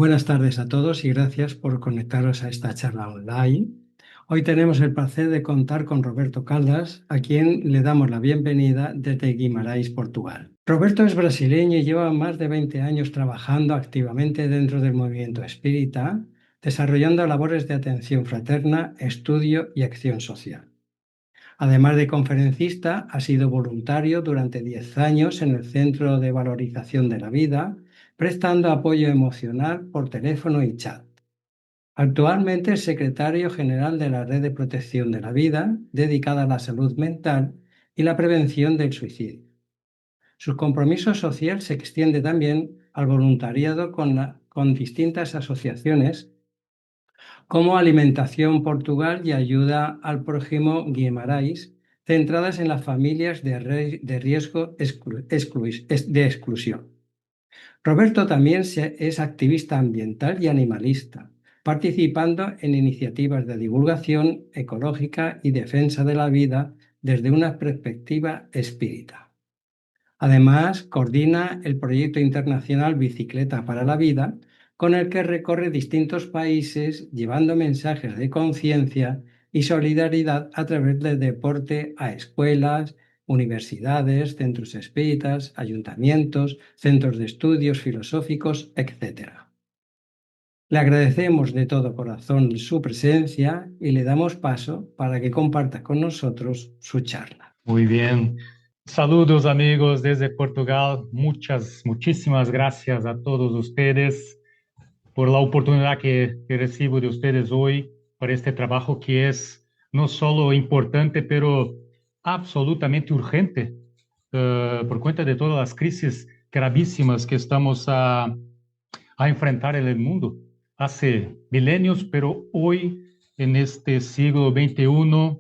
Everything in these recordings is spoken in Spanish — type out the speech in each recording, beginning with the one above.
Buenas tardes a todos y gracias por conectaros a esta charla online. Hoy tenemos el placer de contar con Roberto Caldas, a quien le damos la bienvenida desde Guimarães, Portugal. Roberto es brasileño y lleva más de 20 años trabajando activamente dentro del movimiento espírita, desarrollando labores de atención fraterna, estudio y acción social. Además de conferencista, ha sido voluntario durante 10 años en el Centro de Valorización de la Vida, prestando apoyo emocional por teléfono y chat. Actualmente es secretario general de la Red de Protección de la Vida, dedicada a la salud mental y la prevención del suicidio. Su compromiso social se extiende también al voluntariado con distintas asociaciones como Alimentación Portugal y Ayuda al Prójimo Guimarães, centradas en las familias de riesgo de exclusión. Roberto también es activista ambiental y animalista, participando en iniciativas de divulgación ecológica y defensa de la vida desde una perspectiva espírita. Además, coordina el proyecto internacional Bicicleta para la Vida, con el que recorre distintos países llevando mensajes de conciencia y solidaridad a través del deporte a escuelas, universidades, centros espíritas, ayuntamientos, centros de estudios filosóficos, etc. Le agradecemos de todo corazón su presencia y le damos paso para que comparta con nosotros su charla. Muy bien. Saludos amigos desde Portugal. Muchísimas gracias a todos ustedes por la oportunidad que recibo de ustedes hoy para este trabajo que es no solo importante, pero absolutamente urgente, por cuenta de todas las crisis gravísimas que estamos a enfrentar en el mundo. Hace milenios, pero hoy, en este siglo XXI,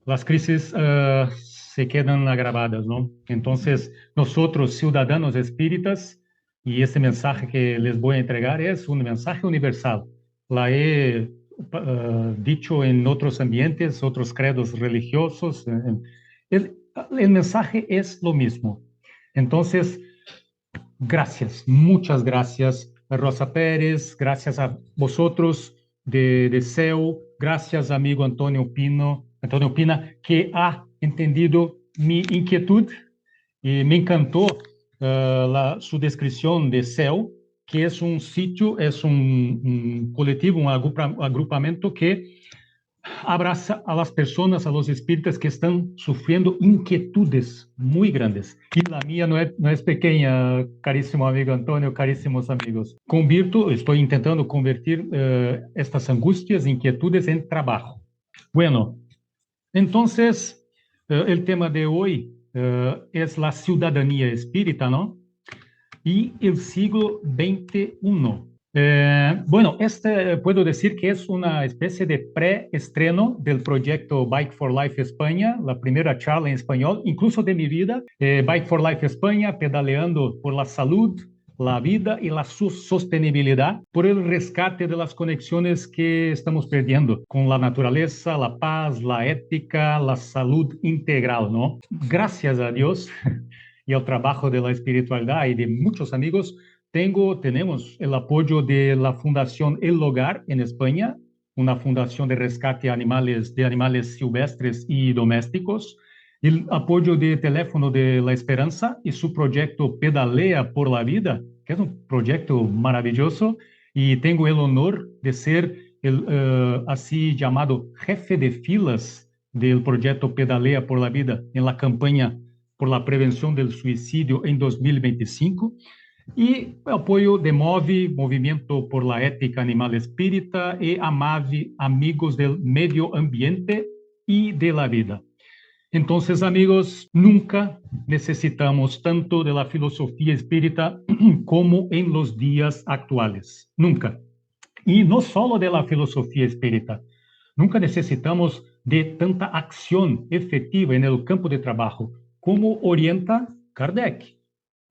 las crisis se quedan agravadas, ¿no? Entonces, nosotros, ciudadanos espíritas, y este mensaje que les voy a entregar es un mensaje universal. La he dicho en otros ambientes, otros credos religiosos. El mensaje es lo mismo. Entonces, gracias, muchas gracias, Rosa Pérez, gracias a vosotros de CEU, gracias, amigo Antonio Pina, que ha entendido mi inquietud y me encantó su descripción de CEU, que es un sitio, es un colectivo, un agrupamiento que abraza a las personas, a los espíritas que están sufriendo inquietudes muy grandes. Y la mía no es pequeña, carísimo amigo Antonio, carísimos amigos. Estoy intentando convertir estas angustias, inquietudes en trabajo. Bueno, entonces, el tema de hoy es la ciudadanía espírita, ¿no? Y el siglo XXI. Bueno, puedo decir que es una especie de preestreno del proyecto Bike for Life España, la primera charla en español, incluso de mi vida. Bike for Life España, pedaleando por la salud, la vida y la sostenibilidad, por el rescate de las conexiones que estamos perdiendo con la naturaleza, la paz, la ética, la salud integral, ¿no? Gracias a Dios y al trabajo de la espiritualidad y de muchos amigos, tenemos el apoyo de la Fundación El Hogar en España, una fundación de rescate de animales silvestres y domésticos, el apoyo de Teléfono de la Esperanza y su proyecto Pedalea por la Vida, que es un proyecto maravilloso, y tengo el honor de ser el así llamado jefe de filas del proyecto Pedalea por la Vida en la campaña por la prevención del suicidio en 2025, y apoyo de MOVE, Movimiento por la Ética Animal Espírita, y AMAVE, Amigos del Medio Ambiente y de la Vida. Entonces, amigos, nunca necesitamos tanto de la filosofía espírita como en los días actuales. Nunca. Y no solo de la filosofía espírita. Nunca necesitamos de tanta acción efectiva en el campo de trabajo, como orienta Kardec.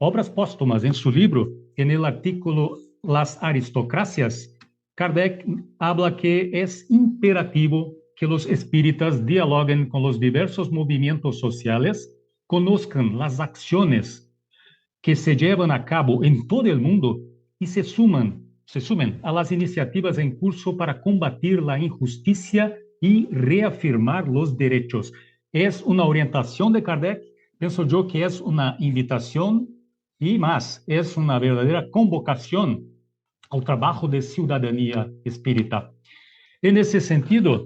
Obras póstumas, en su libro, en el artículo Las Aristocracias, Kardec habla que es imperativo que los espíritas dialoguen con los diversos movimientos sociales, conozcan las acciones que se llevan a cabo en todo el mundo y se sumen a las iniciativas en curso para combatir la injusticia y reafirmar los derechos. Es una orientación de Kardec, pienso yo que es una invitación y más, es una verdadera convocación al trabajo de ciudadanía espírita. En ese sentido,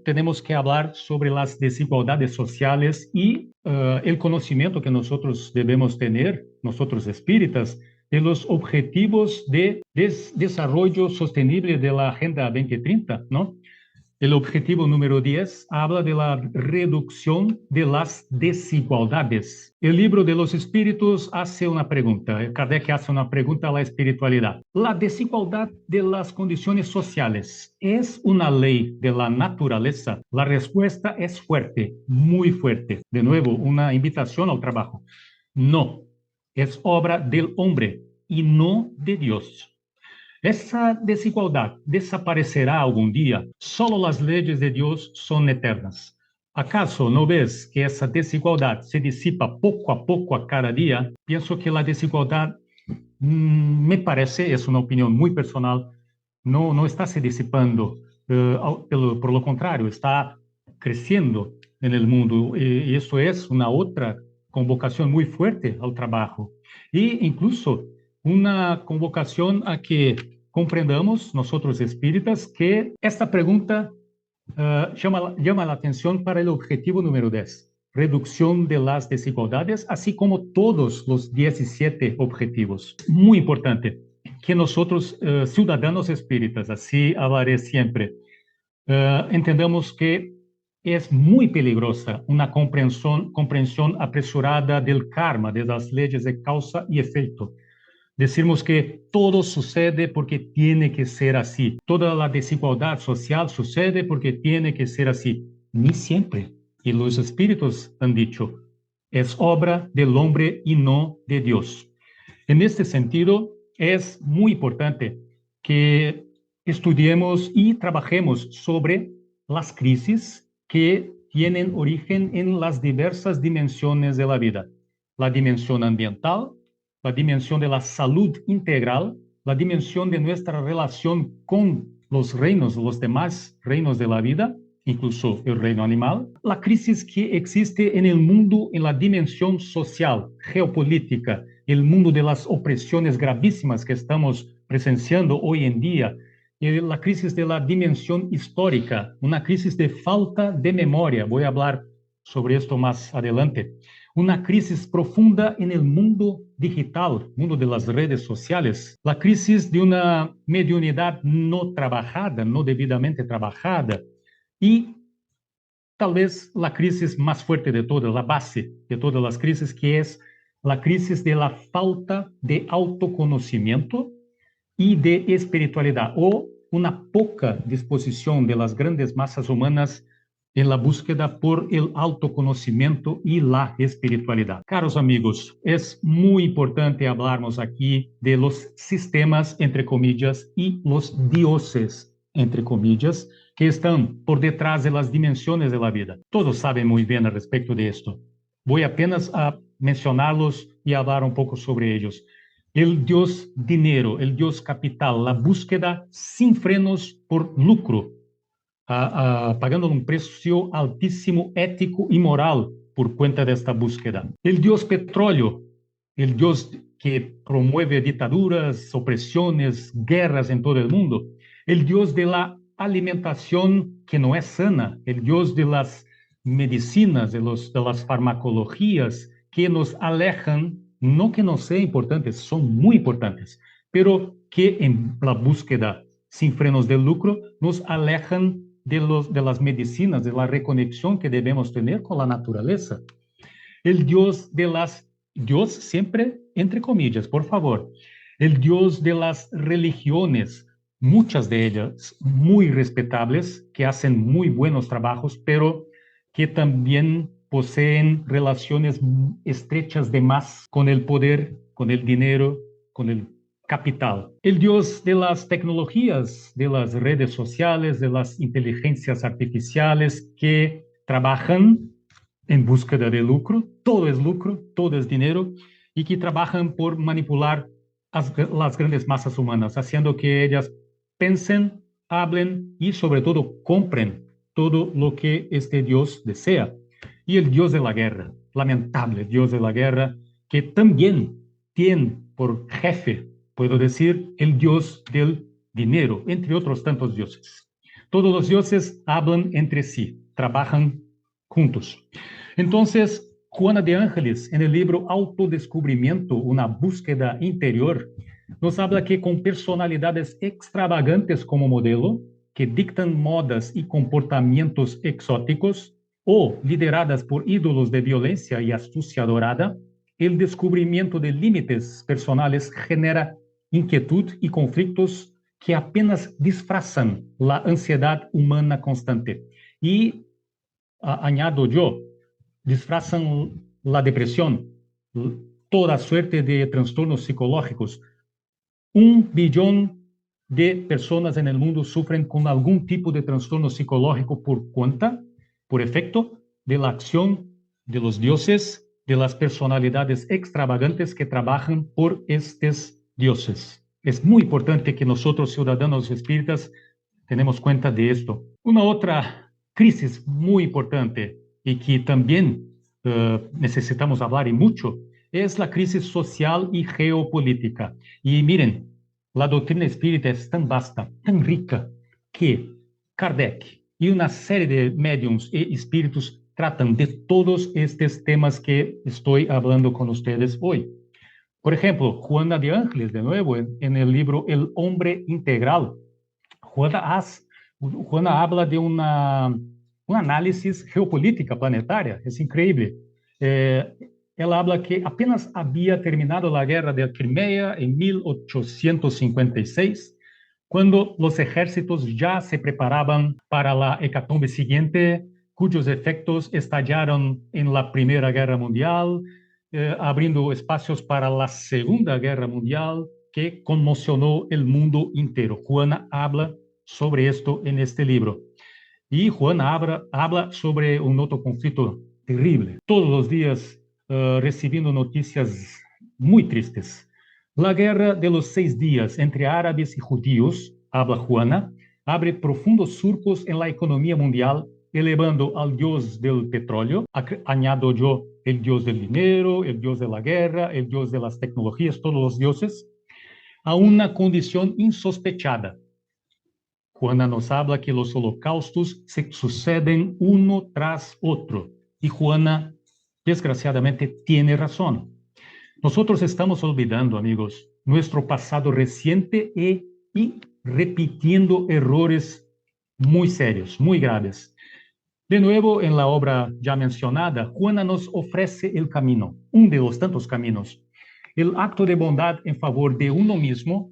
tenemos que hablar sobre las desigualdades sociales y el conocimiento que nosotros debemos tener, nosotros espíritas, de los objetivos de desarrollo sostenible de la Agenda 2030, ¿no? El objetivo número 10 habla de la reducción de las desigualdades. El libro de los espíritus hace una pregunta, Kardec hace una pregunta a la espiritualidad. ¿La desigualdad de las condiciones sociales es una ley de la naturaleza? La respuesta es fuerte, muy fuerte. De nuevo, una invitación al trabajo. No, es obra del hombre y no de Dios. Esa desigualdad desaparecerá algún día. Solo las leyes de Dios son eternas. ¿Acaso no ves que esa desigualdad se disipa poco a poco a cada día? Pienso que la desigualdad, me parece, es una opinión muy personal, no está se disipando. Por lo contrario, está creciendo en el mundo. Y eso es una otra convocación muy fuerte al trabajo. E incluso una convocación a que comprendamos, nosotros espíritas, que esta pregunta llama la atención para el objetivo número 10, reducción de las desigualdades, así como todos los 17 objetivos. Muy importante que nosotros, ciudadanos espíritas, así hablaré siempre, entendamos que es muy peligrosa una comprensión apresurada del karma, de las leyes de causa y efecto. Decimos que todo sucede porque tiene que ser así. Toda la desigualdad social sucede porque tiene que ser así. Ni siempre. Y los espíritus han dicho, es obra del hombre y no de Dios. En este sentido, es muy importante que estudiemos y trabajemos sobre las crisis que tienen origen en las diversas dimensiones de la vida. La dimensión ambiental, la dimensión de la salud integral, la dimensión de nuestra relación con los reinos, los demás reinos de la vida, incluso el reino animal, la crisis que existe en el mundo en la dimensión social, geopolítica, el mundo de las opresiones gravísimas que estamos presenciando hoy en día, la crisis de la dimensión histórica, una crisis de falta de memoria, voy a hablar sobre esto más adelante, una crisis profunda en el mundo digital, mundo de las redes sociales, la crisis de una mediunidad no trabajada, no debidamente trabajada, y tal vez la crisis más fuerte de todas, la base de todas las crisis, que es la crisis de la falta de autoconocimiento y de espiritualidad, o una poca disposición de las grandes masas humanas en la búsqueda por el autoconocimiento y la espiritualidad. Caros amigos, es muy importante hablarnos aquí de los sistemas, entre comillas, y los dioses, entre comillas, que están por detrás de las dimensiones de la vida. Todos saben muy bien al respecto de esto. Voy apenas a mencionarlos y hablar un poco sobre ellos. El dios dinero, el dios capital, la búsqueda sin frenos por lucro, pagando un precio altísimo ético y moral por cuenta de esta búsqueda. El dios petróleo, el dios que promueve dictaduras, opresiones, guerras en todo el mundo. El dios de la alimentación que no es sana, el dios de las medicinas, de las farmacologías que nos alejan, no que no sean importantes, son muy importantes, pero que en la búsqueda sin frenos de lucro nos alejan de las medicinas, de la reconexión que debemos tener con la naturaleza. El dios de Dios siempre entre comillas, por favor, el dios de las religiones, muchas de ellas muy respetables, que hacen muy buenos trabajos, pero que también poseen relaciones estrechas de más con el poder, con el dinero, con el capital. El dios de las tecnologías, de las redes sociales, de las inteligencias artificiales que trabajan en búsqueda de lucro, todo es dinero, y que trabajan por manipular las grandes masas humanas, haciendo que ellas piensen, hablen y sobre todo compren todo lo que este Dios desea. Y el Dios de la guerra, lamentable Dios de la guerra, que también tiene por jefe, puedo decir, el Dios del dinero, entre otros tantos dioses. Todos los dioses hablan entre sí, trabajan juntos. Entonces, Joana de Ángeles, en el libro Autodescubrimiento, una búsqueda interior, nos habla que con personalidades extravagantes como modelo, que dictan modas y comportamientos exóticos, o lideradas por ídolos de violencia y astucia dorada, el descubrimiento de límites personales genera inquietud y conflictos que apenas disfrazan la ansiedad humana constante. Y añado yo, disfrazan la depresión, toda suerte de trastornos psicológicos. 1 billón de personas en el mundo sufren con algún tipo de trastorno psicológico por cuenta, por efecto de la acción de los dioses, de las personalidades extravagantes que trabajan por estos dioses. Es muy importante que nosotros, ciudadanos espíritas, tenemos cuenta de esto. Una otra crisis muy importante y que también necesitamos hablar y mucho es la crisis social y geopolítica. Y miren, la doctrina espírita es tan vasta, tan rica, que Kardec y una serie de médiums y espíritus tratan de todos estos temas que estoy hablando con ustedes hoy. Por ejemplo, Joana de Ángeles, de nuevo, en el libro El hombre integral, Juana habla de un análisis geopolítica planetaria, es increíble. Ela habla que apenas había terminado la guerra de Crimea en 1856, cuando los ejércitos ya se preparaban para la hecatombe siguiente, cuyos efectos estallaron en la Primera Guerra Mundial, abriendo espacios para la Segunda Guerra Mundial, que conmocionó el mundo entero. Juana habla sobre esto en este libro. Y Juana habla sobre un otro conflicto terrible. Todos los días recibiendo noticias muy tristes. La guerra de los 6 días entre árabes y judíos, habla Juana, abre profundos surcos en la economía mundial, elevando al dios del petróleo, añado yo el dios del dinero, el dios de la guerra, el dios de las tecnologías, todos los dioses, a una condición insospechada. Juana nos habla que los holocaustos se suceden uno tras otro. Y Juana, desgraciadamente, tiene razón. Nosotros estamos olvidando, amigos, nuestro pasado reciente y repitiendo errores muy serios, muy graves. De nuevo, en la obra ya mencionada, Juana nos ofrece el camino, uno de los tantos caminos, el acto de bondad en favor de uno mismo,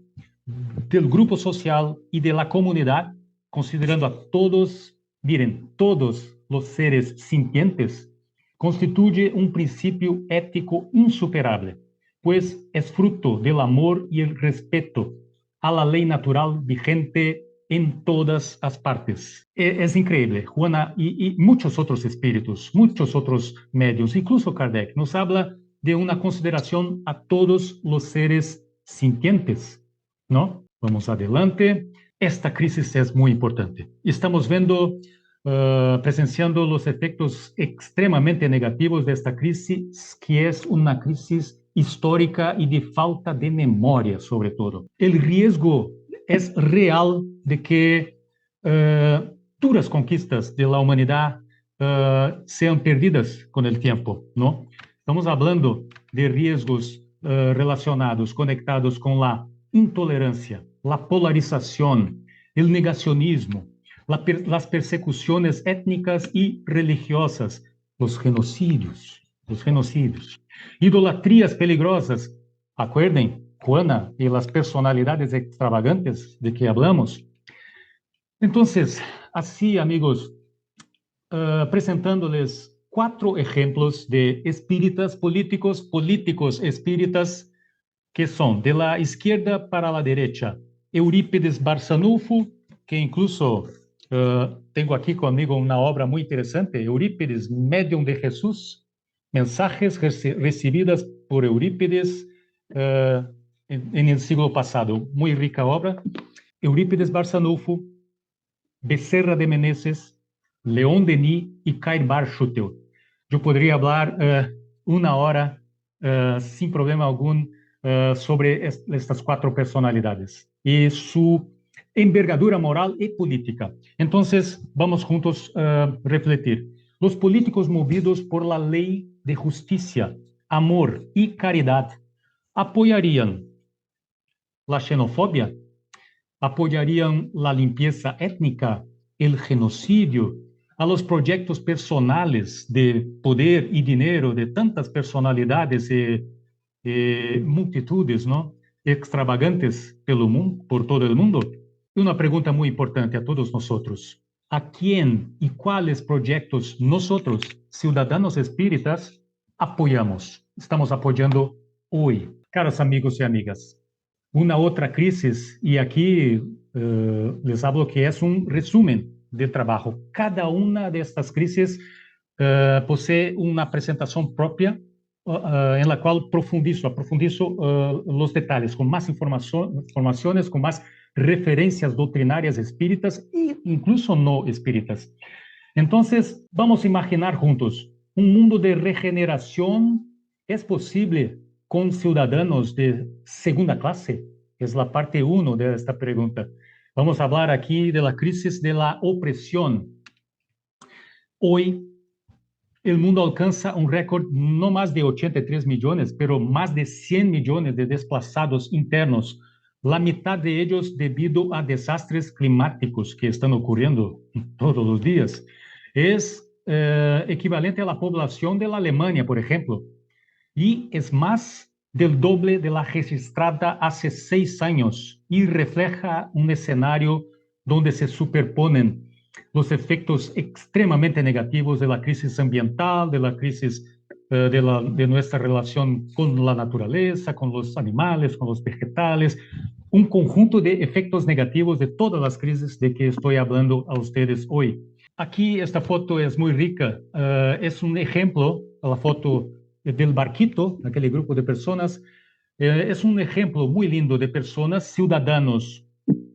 del grupo social y de la comunidad, considerando a todos, miren, todos los seres sintientes, constituye un principio ético insuperable, pues es fruto del amor y el respeto a la ley natural vigente en todas las partes. Es increíble. Juana y muchos otros espíritus, muchos otros medios, incluso Kardec, nos habla de una consideración a todos los seres sintientes, ¿no? Vamos adelante. Esta crisis es muy importante. Estamos viendo, presenciando los efectos extremadamente negativos de esta crisis, que es una crisis histórica y de falta de memoria, sobre todo. El riesgo es real de que duras conquistas de la humanidad sean perdidas con el tiempo, ¿no? Estamos hablando de riesgos relacionados, conectados con la intolerancia, la polarización, el negacionismo, las persecuciones étnicas y religiosas, los genocidios, idolatrías peligrosas. Acuerden, Juana y las personalidades extravagantes de que hablamos. Entonces, así, amigos, presentándoles 4 ejemplos de espíritas políticos espíritas, que son de la izquierda para la derecha, Eurípides Barçanufo, que incluso tengo aquí conmigo una obra muy interesante, Eurípides, Medium de Jesús, mensajes recibidas por Eurípides, en el siglo pasado. Muy rica obra. Eurípides Barçanufo, Becerra de Menezes, León Denis y Kai Barchutel. Yo podría hablar una hora sin problema algún sobre estas cuatro personalidades y su envergadura moral y política. Entonces, vamos juntos a refletir. Los políticos movidos por la ley de justicia, amor y caridad apoyarían la xenofobia, apoyarían la limpieza étnica, el genocidio, a los proyectos personales de poder y dinero de tantas personalidades y multitudes, ¿no? Extravagantes por todo el mundo. Y una pregunta muy importante a todos nosotros. ¿A quién y cuáles proyectos nosotros, ciudadanos espíritas, apoyamos? Estamos apoyando hoy. Caros amigos y amigas, una otra crisis, y aquí les hablo que es un resumen del trabajo. Cada una de estas crisis posee una presentación propia en la cual profundizo los detalles, con más informaciones, con más referencias doctrinarias espíritas e incluso no espíritas. Entonces, vamos a imaginar juntos un mundo de regeneración. ¿Es posible con ciudadanos de segunda clase? Es la parte 1 de esta pregunta. Vamos a hablar aquí de la crisis de la opresión. Hoy, el mundo alcanza un récord no más de 83 millones, pero más de 100 millones de desplazados internos, la mitad de ellos debido a desastres climáticos que están ocurriendo todos los días. Es equivalente a la población de la Alemania, por ejemplo, y es más del doble de la registrada hace 6 años y refleja un escenario donde se superponen los efectos extremadamente negativos de la crisis ambiental, de la crisis de nuestra relación con la naturaleza, con los animales, con los vegetales, un conjunto de efectos negativos de todas las crisis de que estoy hablando a ustedes hoy. Aquí esta foto es muy rica, es un ejemplo, la foto del barquito, aquel grupo de personas, es un ejemplo muy lindo de personas, ciudadanos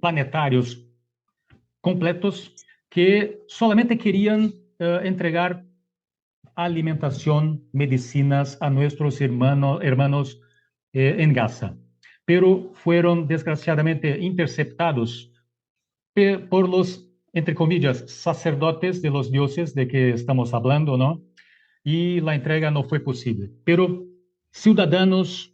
planetarios completos, que solamente querían entregar alimentación, medicinas a nuestros hermanos en Gaza, pero fueron desgraciadamente interceptados por los, entre comillas, sacerdotes de los dioses de que estamos hablando, ¿no? Y la entrega no fue posible. Pero ciudadanos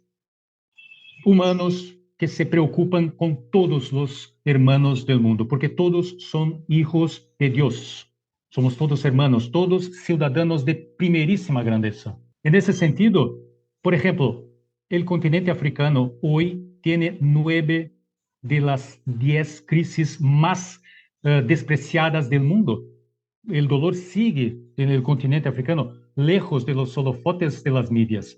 humanos que se preocupan con todos los hermanos del mundo, porque todos son hijos de Dios. Somos todos hermanos, todos ciudadanos de primerísima grandeza. En ese sentido, por ejemplo, el continente africano hoy tiene 9 de las 10 crisis más despreciadas del mundo. El dolor sigue en el continente africano, lejos de los holofotes de las medias.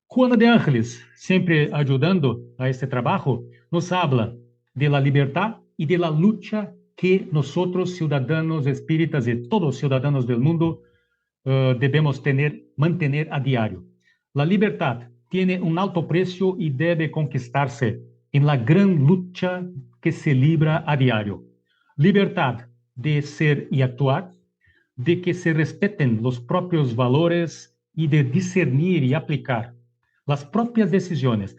Juana de Ángeles, siempre ayudando a este trabajo, nos habla de la libertad y de la lucha que nosotros, ciudadanos espíritas y todos ciudadanos del mundo, debemos mantener a diario. La libertad tiene un alto precio y debe conquistarse en la gran lucha que se libra a diario. Libertad de ser y actuar, de que se respeten los propios valores y de discernir y aplicar las propias decisiones,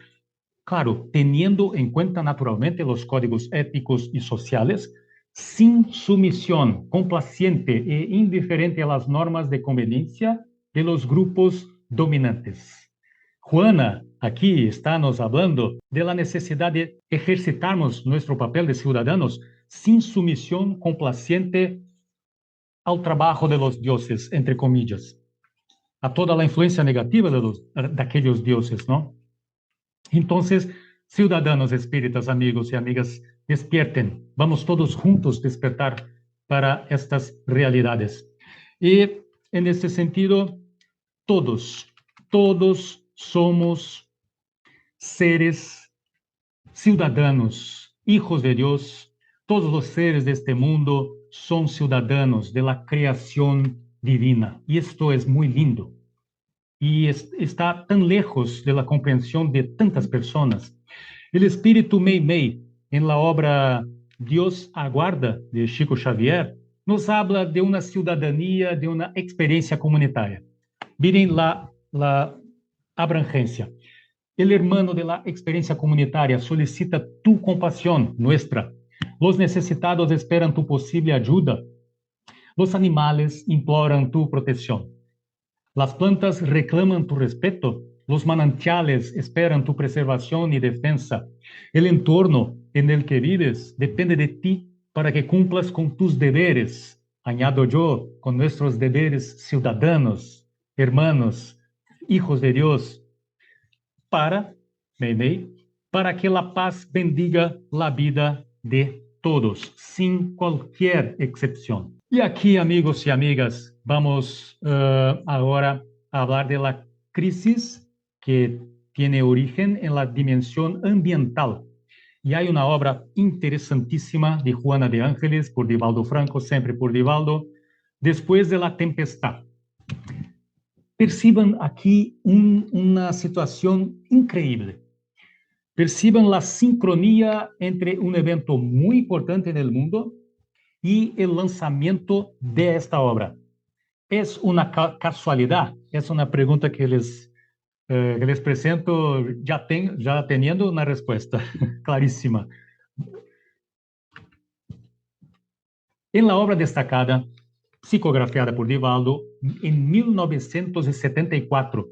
claro, teniendo en cuenta naturalmente los códigos éticos y sociales, sin sumisión complaciente e indiferente a las normas de conveniencia de los grupos dominantes. Juana aquí está nos hablando de la necesidad de ejercitarnos nuestro papel de ciudadanos sin sumisión complaciente al trabajo de los dioses, entre comillas, a toda la influencia negativa de aquellos dioses, ¿no? Entonces, ciudadanos espíritas, amigos y amigas, despierten. Vamos todos juntos despertar para estas realidades. Y en este sentido, todos somos seres ciudadanos, hijos de Dios. Todos los seres de este mundo son ciudadanos de la creación divina. Y esto es muy lindo. y está tan lejos de la comprensión de tantas personas. El espíritu Meimei, en la obra Dios Aguarda, de Chico Xavier, nos habla de una ciudadanía, de una experiencia comunitaria. Miren la abrangencia. El hermano de la experiencia comunitaria solicita tu compasión, nuestra. Los necesitados esperan tu posible ayuda. Los animales imploran tu protección. Las plantas reclaman tu respeto. Los manantiales esperan tu preservación y defensa. El entorno en el que vives depende de ti para que cumplas con tus deberes. Añado yo, con nuestros deberes ciudadanos, hermanos, hijos de Dios, para, Meimei, para que la paz bendiga la vida de todos, sin cualquier excepción. Y aquí, amigos y amigas, vamos ahora a hablar de la crisis que tiene origen en la dimensión ambiental. Y hay una obra interesantísima de Juana de Ángeles, por Divaldo Franco, siempre por Divaldo, Después de la tempestad. Perciban aquí una situación increíble. Perciban la sincronía entre un evento muy importante en el mundo y el lanzamiento de esta obra. ¿Es una casualidad? Es una pregunta que les presento ya teniendo una respuesta clarísima. En la obra destacada, psicografiada por Divaldo, en 1974,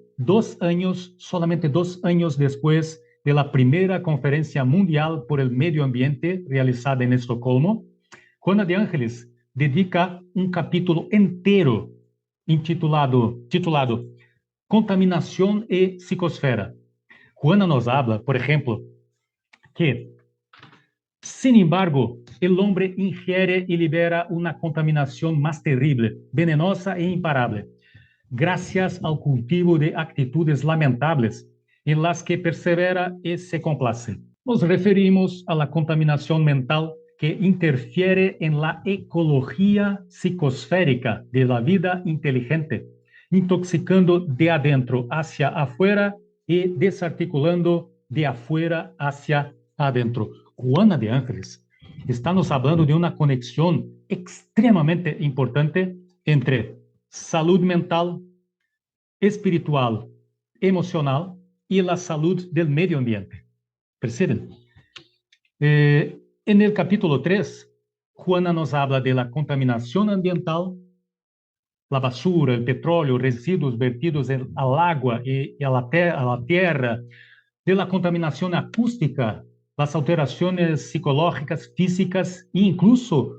solamente 2 años después de la primera conferencia mundial por el medio ambiente realizada en Estocolmo, Juana de Ángeles dedica un capítulo entero titulado Contaminación y Psicosfera. Juana nos habla, por ejemplo, que, sin embargo, el hombre ingiere y libera una contaminación más terrible, venenosa e imparable, gracias al cultivo de actitudes lamentables en las que persevera y se complace. Nos referimos a la contaminación mental que interfiere en la ecología psicosférica de la vida inteligente, intoxicando de adentro hacia afuera y desarticulando de afuera hacia adentro. Juana de Ángeles está nos hablando de una conexión extremadamente importante entre salud mental, espiritual, emocional y la salud del medio ambiente. ¿Perciben? En el capítulo 3, Juana nos habla de la contaminación ambiental, la basura, el petróleo, residuos vertidos al agua y a la tierra, de la contaminación acústica, las alteraciones psicológicas, físicas e incluso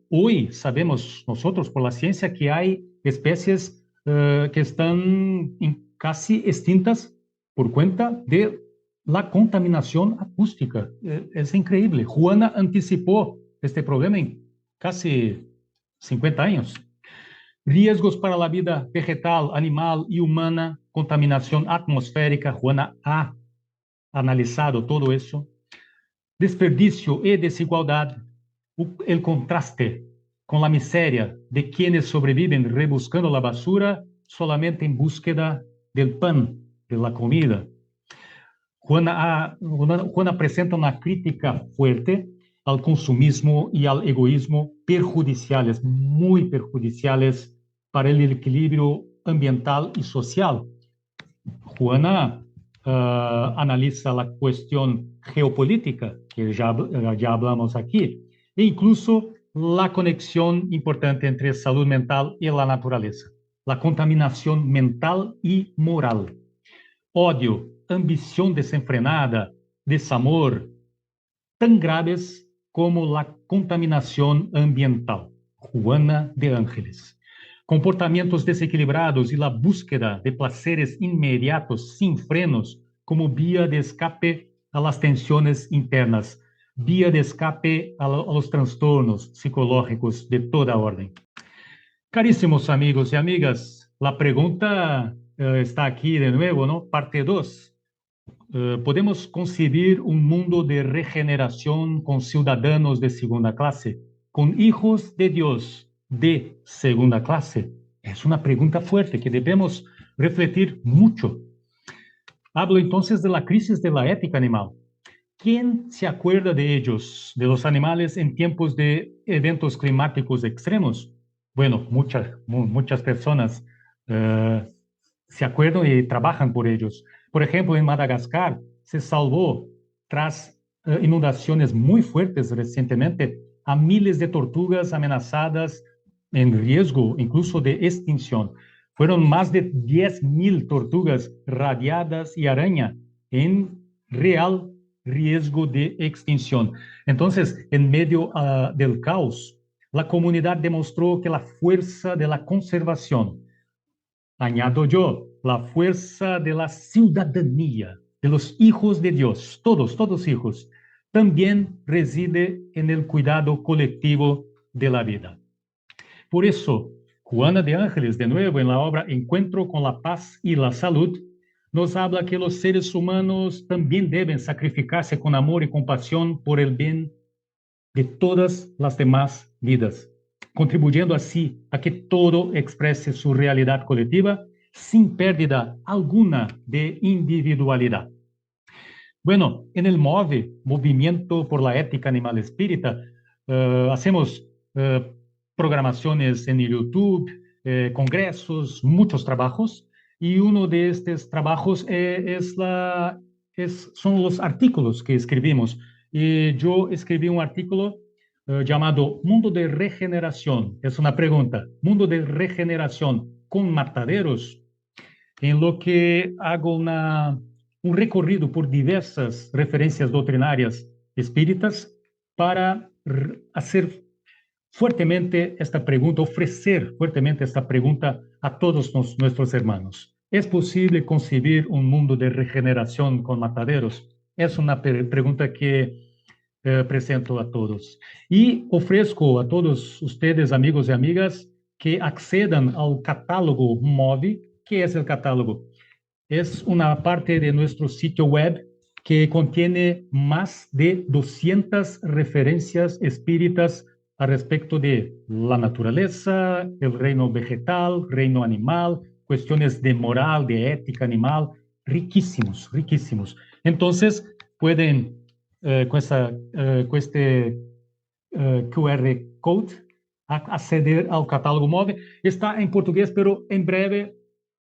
hoy sabemos nosotros por la ciencia que hay especies que están casi extintas por cuenta de la contaminación acústica. Es increíble. Juana anticipó este problema en casi 50 años. Riesgos para la vida vegetal, animal y humana, contaminación atmosférica. Juana ha analizado todo eso. Desperdicio y desigualdad, el contraste con la miseria de quienes sobreviven rebuscando la basura solamente en búsqueda del pan, de la comida. Juana presenta una crítica fuerte al consumismo y al egoísmo perjudiciales, muy perjudiciales para el equilibrio ambiental y social. Juana analiza la cuestión geopolítica, que ya hablamos aquí, e incluso la conexión importante entre salud mental y la naturaleza, la contaminación mental y moral, odio, ambición desenfrenada, desamor, tan graves como la contaminación ambiental. Juana de Ángeles. Comportamientos desequilibrados y la búsqueda de placeres inmediatos sin frenos como vía de escape a las tensiones internas, vía de escape a los trastornos psicológicos de toda orden. Carísimos amigos y amigas, la pregunta está aquí de nuevo, ¿no? Parte 2. ¿Podemos concebir un mundo de regeneración con ciudadanos de segunda clase, con hijos de Dios de segunda clase? Es una pregunta fuerte que debemos refletir mucho. Hablo entonces de la crisis de la ética animal. ¿Quién se acuerda de ellos, de los animales en tiempos de eventos climáticos extremos? Bueno, muchas personas se acuerdan y trabajan por ellos. Por ejemplo, en Madagascar se salvó tras inundaciones muy fuertes recientemente a miles de tortugas amenazadas en riesgo incluso de extinción. Fueron más de 10.000 tortugas radiadas y araña en real riesgo de extinción. Entonces, en medio del caos, la comunidad demostró que la fuerza de la conservación, añado yo, la fuerza de la ciudadanía, de los hijos de Dios, todos hijos, también reside en el cuidado colectivo de la vida. Por eso, Juana de Ángeles, de nuevo en la obra Encuentro con la Paz y la Salud, nos habla que los seres humanos también deben sacrificarse con amor y compasión por el bien de todas las demás vidas, contribuyendo así a que todo exprese su realidad colectiva sin pérdida alguna de individualidad. Bueno, en el MOVE, Movimiento por la Ética Animal Espírita, hacemos programaciones en YouTube, congresos, muchos trabajos, y uno de estos trabajos son los artículos que escribimos. Y yo escribí un artículo llamado Mundo de Regeneración. Es una pregunta, Mundo de Regeneración con mataderos, en lo que hago un recorrido por diversas referencias doctrinarias espíritas para hacer fuertemente esta pregunta, ofrecer fuertemente esta pregunta a todos nuestros hermanos. ¿Es posible concebir un mundo de regeneración con mataderos? Es una pregunta que presento a todos. Y ofrezco a todos ustedes, amigos y amigas, que accedan al catálogo MOVE. ¿Qué es el catálogo? Es una parte de nuestro sitio web que contiene más de 200 referencias espíritas a respecto de la naturaleza, el reino vegetal, reino animal, cuestiones de moral, de ética animal, riquísimos, riquísimos. Entonces, pueden, con este QR code, acceder al catálogo MOVE. Está en portugués, pero en breve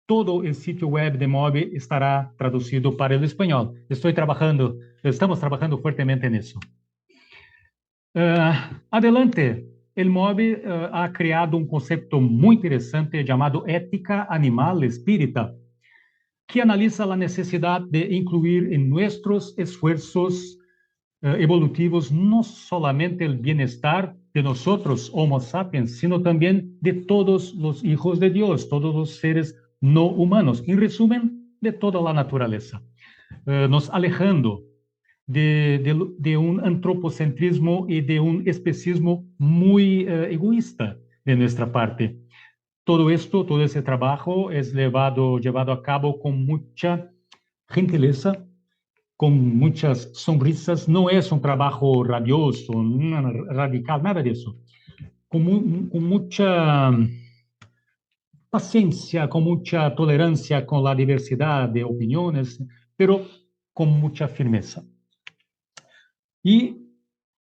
todo el sitio web de MOVE estará traducido para el español. Estamos trabajando fuertemente en eso. Adelante, el MOVE ha creado un concepto muy interesante llamado ética animal espírita, que analiza la necesidad de incluir en nuestros esfuerzos evolutivos no solamente el bienestar de nosotros, Homo sapiens, sino también de todos los hijos de Dios, todos los seres no humanos, en resumen, de toda la naturaleza, nos alejando de un antropocentrismo y de un especismo muy egoísta de nuestra parte. Todo esto, todo ese trabajo es llevado a cabo con mucha gentileza, con muchas sonrisas. No es un trabajo rabioso, radical, nada de eso. Con mucha paciencia, con mucha tolerancia con la diversidad de opiniones, pero con mucha firmeza. Y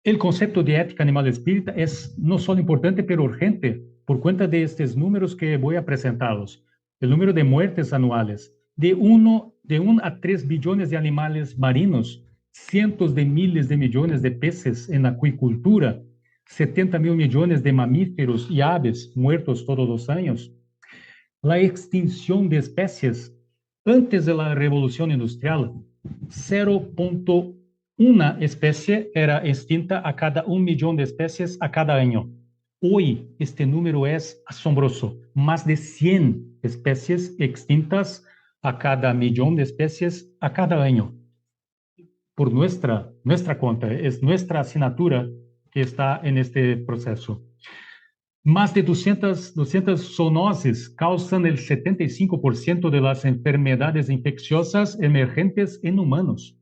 el concepto de ética animal espírita es no solo importante, pero urgente, por cuenta de estos números que voy a presentarlos. El número de muertes anuales, de 1 a 3 billones de animales marinos, cientos de miles de millones de peces en acuicultura, 70.000 millones de mamíferos y aves muertos todos los años. La extinción de especies antes de la revolución industrial, 0.1 especie era extinta a cada 1 millón de especies a cada año. Hoy este número es asombroso, más de 100 especies extintas a cada millón de especies a cada año. Por nuestra cuenta, es nuestra asignatura que está en este proceso. Más de 200 zoonoses causan el 75% de las enfermedades infecciosas emergentes en humanos.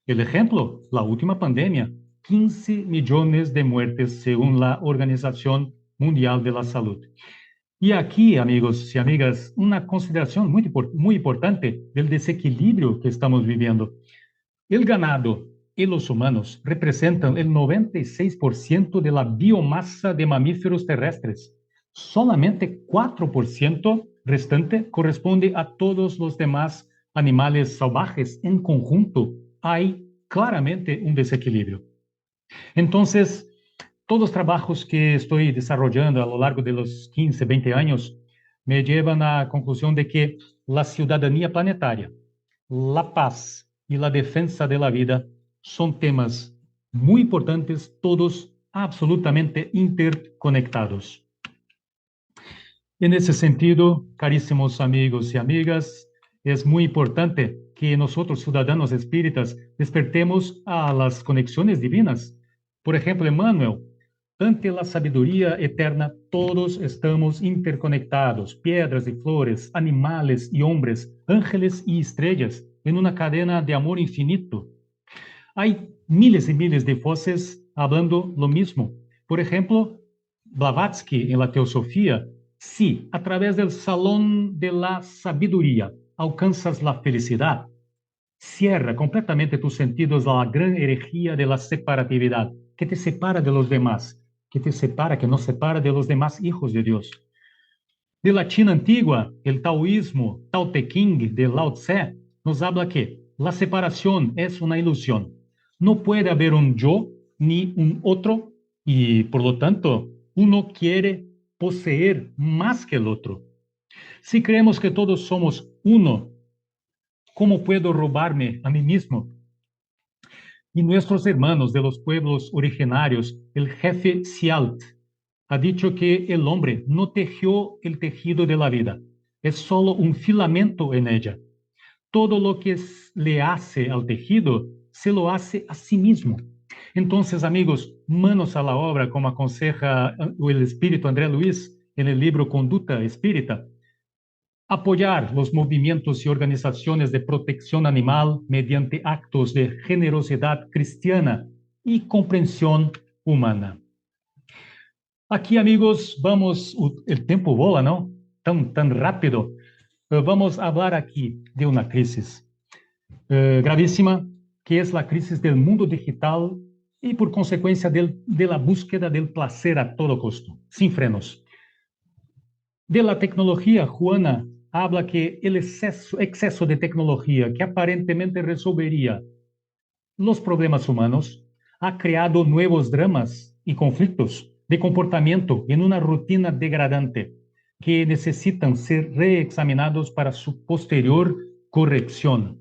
El ejemplo, la última pandemia, 15 millones de muertes según la Organización Mundial de la Salud. Y aquí, amigos y amigas, una consideración muy importante del desequilibrio que estamos viviendo. El ganado y los humanos representan el 96% de la biomasa de mamíferos terrestres. Solamente 4% restante corresponde a todos los demás animales salvajes. En conjunto, hay claramente un desequilibrio. Entonces, todos los trabajos que estoy desarrollando a lo largo de los 15, 20 años me llevan a la conclusión de que la ciudadanía planetaria, la paz y la defensa de la vida son temas muy importantes, todos absolutamente interconectados. En ese sentido, carísimos amigos y amigas, es muy importante que nosotros, ciudadanos espíritas, despertemos a las conexiones divinas. Por ejemplo, Emmanuel, ante la sabiduría eterna, todos estamos interconectados, piedras y flores, animales y hombres, ángeles y estrellas, en una cadena de amor infinito. Hay miles y miles de voces hablando lo mismo. Por ejemplo, Blavatsky en la Teosofía, si a través del salón de la sabiduría alcanzas la felicidad, cierra completamente tus sentidos a la gran herejía de la separatividad, que te separa de los demás, que nos separa de los demás hijos de Dios. De la China antigua, el taoísmo, Tao Te Ching de Lao Tse, nos habla que la separación es una ilusión. No puede haber un yo ni un otro y, por lo tanto, uno quiere poseer más que el otro. Si creemos que todos somos uno, ¿cómo puedo robarme a mí mismo? Y nuestros hermanos de los pueblos originarios, el jefe Sialt, ha dicho que el hombre no tejió el tejido de la vida, es solo un filamento en ella. Todo lo que le hace al tejido, se lo hace a sí mismo. Entonces, amigos, manos a la obra, como aconseja el espíritu André Luis en el libro Conducta Espírita. Apoyar los movimientos y organizaciones de protección animal mediante actos de generosidad cristiana y comprensión humana. Aquí, amigos, vamos, el tiempo vola, ¿no? Tan rápido. Vamos a hablar aquí de una crisis gravísima, que es la crisis del mundo digital y por consecuencia de la búsqueda del placer a todo costo, sin frenos. De la tecnología, Juana habla que el exceso de tecnología que aparentemente resolvería los problemas humanos ha creado nuevos dramas y conflictos de comportamiento en una rutina degradante que necesitan ser reexaminados para su posterior corrección.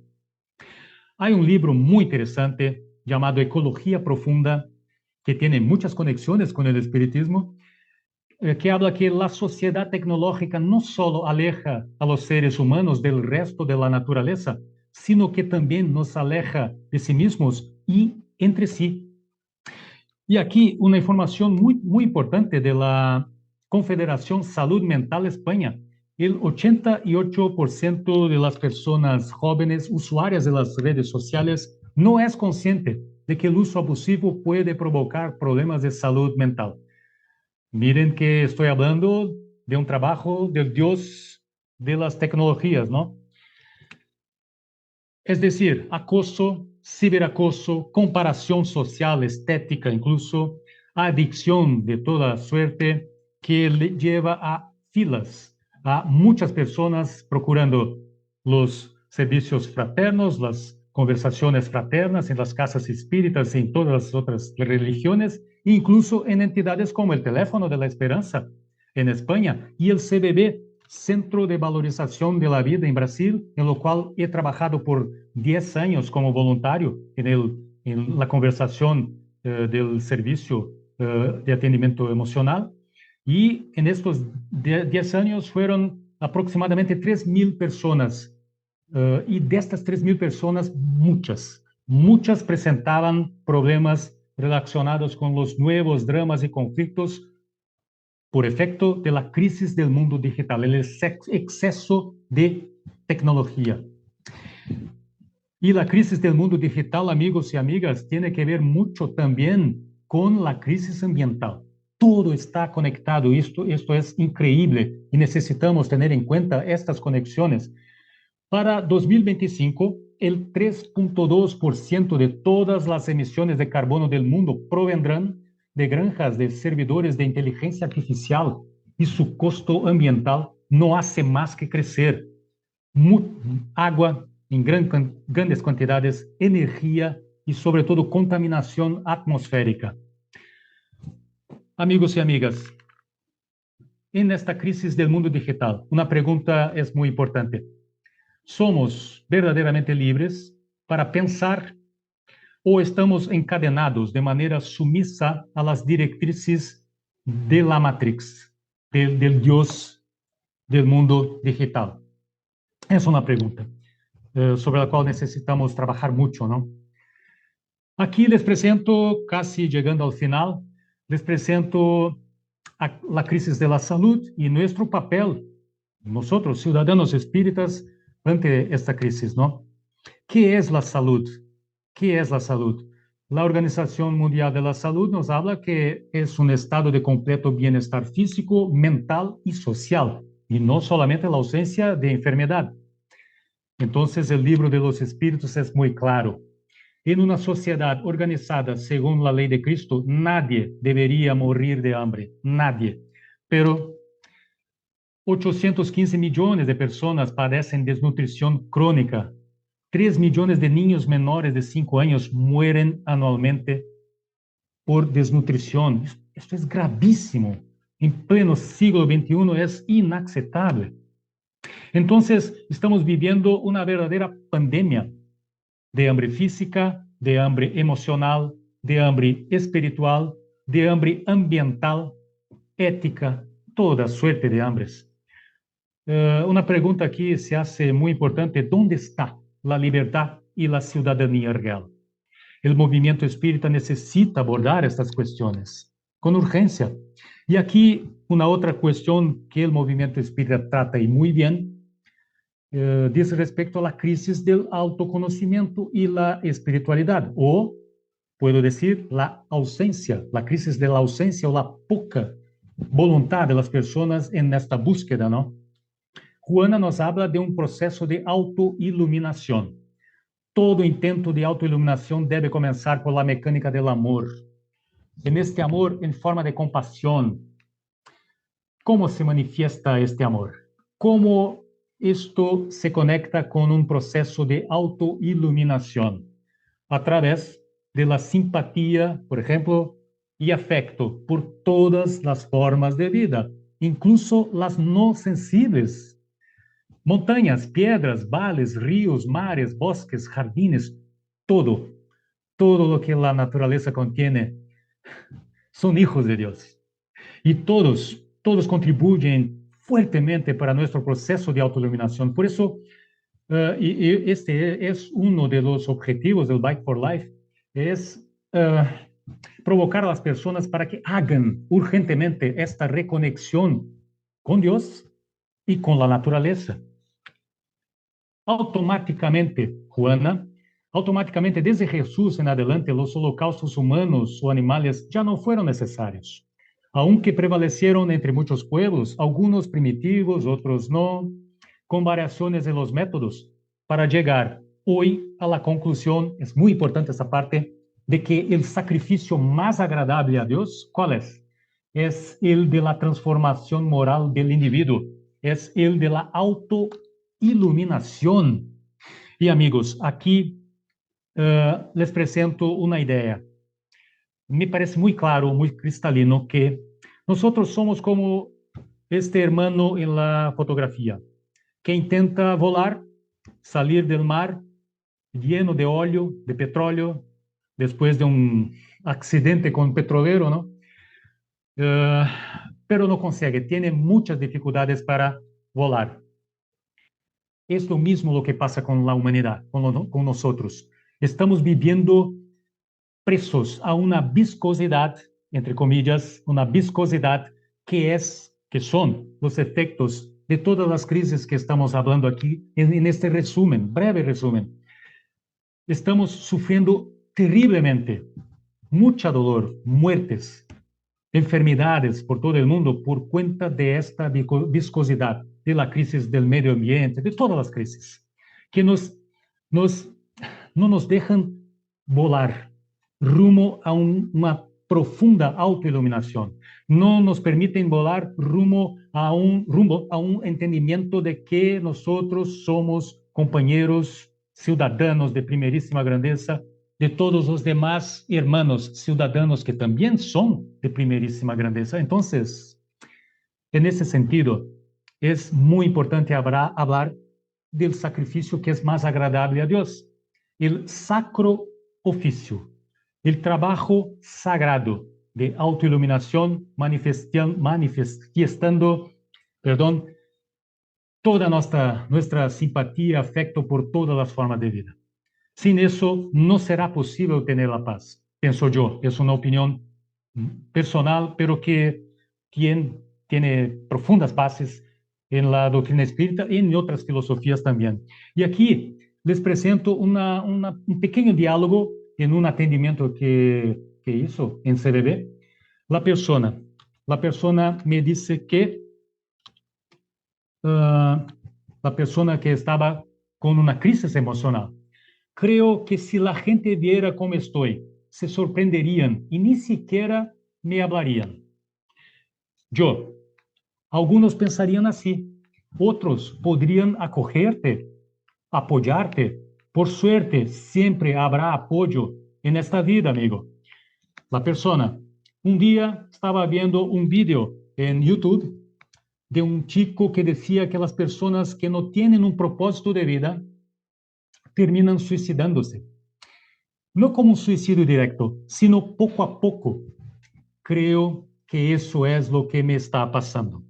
Hay un libro muy interesante llamado Ecología Profunda, que tiene muchas conexiones con el espiritismo, que habla que la sociedad tecnológica no solo aleja a los seres humanos del resto de la naturaleza, sino que también nos aleja de sí mismos y entre sí. Y aquí una información muy importante de la Confederación Salud Mental España. El 88% de las personas jóvenes usuarias de las redes sociales no es consciente de que el uso abusivo puede provocar problemas de salud mental. Miren que estoy hablando de un trabajo del Dios de las tecnologías, ¿no? Es decir, acoso, ciberacoso, comparación social, estética, incluso adicción de toda suerte que le lleva a filas, a muchas personas procurando los servicios fraternos, las conversaciones fraternas en las casas espíritas y en todas las otras religiones, incluso en entidades como el Teléfono de la Esperanza en España y el CVB, Centro de Valorización de la Vida en Brasil, en lo cual he trabajado por 10 años como voluntario en la conversación del servicio de atendimiento emocional. Y en estos 10 años fueron aproximadamente 3,000 personas. Y de estas 3,000 personas, muchas presentaban problemas relacionados con los nuevos dramas y conflictos por efecto de la crisis del mundo digital, el exceso de tecnología. Y la crisis del mundo digital, amigos y amigas, tiene que ver mucho también con la crisis ambiental. todo está conectado. Esto es increíble y necesitamos tener en cuenta estas conexiones. Para 2025, el 3,2% de todas las emisiones de carbono del mundo provendrán de granjas de servidores de inteligencia artificial y su costo ambiental no hace más que crecer. Agua en grandes cantidades, energía y sobre todo contaminación atmosférica. Amigos y amigas, en esta crisis del mundo digital, una pregunta es muy importante. ¿Somos verdaderamente libres para pensar o estamos encadenados de manera sumisa a las directrices de la Matrix, del Dios del mundo digital? Es una pregunta sobre la cual necesitamos trabajar mucho, ¿no? Aquí les presento, casi llegando al final, les presento la crisis de la salud y nuestro papel, nosotros, ciudadanos espíritas, ante esta crisis, ¿no? ¿Qué es la salud? ¿Qué es la salud? La Organización Mundial de la Salud nos habla que es un estado de completo bienestar físico, mental y social, y no solamente la ausencia de enfermedad. Entonces, el libro de los espíritus es muy claro. En una sociedad organizada según la ley de Cristo, nadie debería morir de hambre, nadie. Pero 815 millones de personas padecen desnutrición crónica. 3 millones de niños menores de 5 años mueren anualmente por desnutrición. Esto es gravísimo. En pleno siglo XXI es inaceptable. Entonces, estamos viviendo una verdadera pandemia de hambre física, de hambre emocional, de hambre espiritual, de hambre ambiental, ética, toda suerte de hambres. Una pregunta aquí se hace muy importante: ¿dónde está la libertad y la ciudadanía real? El movimiento espírita necesita abordar estas cuestiones con urgencia. Y aquí una otra cuestión que el movimiento espírita trata y muy bien, dice respecto a la crisis del autoconocimiento y la espiritualidad, o puedo decir la ausencia, la crisis de la ausencia o la poca voluntad de las personas en esta búsqueda, ¿no? Juana nos habla de un proceso de autoiluminación. Todo intento de autoiluminación debe comenzar por la mecánica del amor. En este amor en forma de compasión, ¿cómo se manifiesta este amor? ¿Cómo esto se conecta con un proceso de autoiluminación? A través de la simpatía, por ejemplo, y afecto por todas las formas de vida, incluso las no sensibles. Montañas, piedras, vales, ríos, mares, bosques, jardines, todo lo que la naturaleza contiene son hijos de Dios. Y todos contribuyen fuertemente para nuestro proceso de autoiluminación. Por eso, este es uno de los objetivos del Bike for Life, es provocar a las personas para que hagan urgentemente esta reconexión con Dios y con la naturaleza. Automáticamente, Juana, automáticamente desde Jesús en adelante, los holocaustos humanos o animales ya no fueron necesarios. Aunque prevalecieron entre muchos pueblos, algunos primitivos, otros no, con variaciones en los métodos, para llegar hoy a la conclusión, es muy importante esta parte, de que el sacrificio más agradable a Dios, ¿cuál es? Es el de la transformación moral del individuo, es el de la autoiluminación. Y amigos, aquí les presento una idea. Me parece muy claro, muy cristalino, que nosotros somos como este hermano en la fotografía, que intenta volar, salir del mar lleno de óleo, de petróleo, después de un accidente con un petrolero, ¿no? Pero no consigue, tiene muchas dificultades para volar. Es lo mismo lo que pasa con la humanidad, con nosotros. Estamos viviendo presos a una viscosidad, entre comillas, una viscosidad que son los efectos de todas las crisis que estamos hablando aquí en este resumen, breve resumen. Estamos sufriendo terriblemente, mucho dolor, muertes, enfermedades por todo el mundo por cuenta de esta viscosidad, de la crisis del medio ambiente, de todas las crisis, que nos, no nos dejan volar rumo a una profunda autoiluminación, no nos permiten volar rumbo a un entendimiento de que nosotros somos compañeros, ciudadanos de primerísima grandeza de todos los demás hermanos ciudadanos que también son de primerísima grandeza. Entonces, en ese sentido, es muy importante hablar del sacrificio que es más agradable a Dios, el sacro oficio, el trabajo sagrado de autoiluminación manifestando, perdón, toda nuestra simpatía, afecto por todas las formas de vida. Sin eso, no será posible tener la paz, pienso yo. Es una opinión personal, pero que tiene profundas bases en la doctrina espírita y en otras filosofías también. Y aquí les presento un pequeño diálogo en un atendimiento que hizo en CBB. La persona me dice que la persona que estaba con una crisis emocional. Creo que si la gente viera cómo estoy, se sorprenderían y ni siquiera me hablarían. Yo, algunos pensarían así, otros podrían acogerte, apoyarte. Por suerte, siempre habrá apoyo en esta vida, amigo. La persona, un día estaba viendo un video en YouTube de un chico que decía que las personas que no tienen un propósito de vida terminan suicidándose. No como un suicidio directo, sino poco a poco. Creo que eso es lo que me está pasando.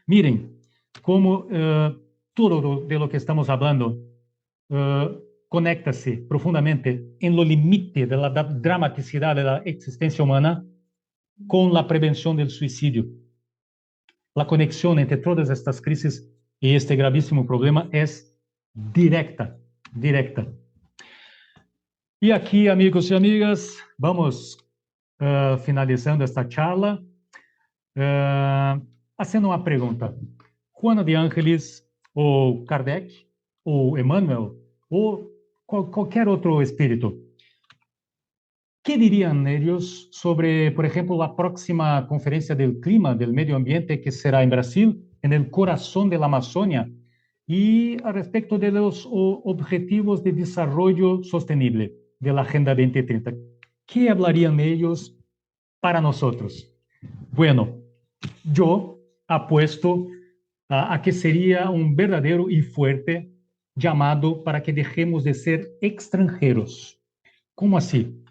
Miren, como todo de lo que estamos hablando conecta-se profundamente en lo límite de la dramaticidad de la existencia humana con la prevención del suicidio. La conexión entre todas estas crisis y este gravísimo problema es directa, directa. Y aquí, amigos y amigas, vamos finalizando esta charla, haciendo una pregunta. Juana de Ángeles, o Kardec, o Emmanuel, o cualquier otro espíritu, ¿qué dirían ellos sobre, por ejemplo, la próxima conferencia del clima, del medio ambiente, que será en Brasil, en el corazón de la Amazonia, y al respecto de los objetivos de desarrollo sostenible de la Agenda 2030? ¿Qué hablarían ellos para nosotros? Bueno, yo apuesto a que sería un verdadero y fuerte llamado para que dejemos de ser extranjeros. ¿Cómo así?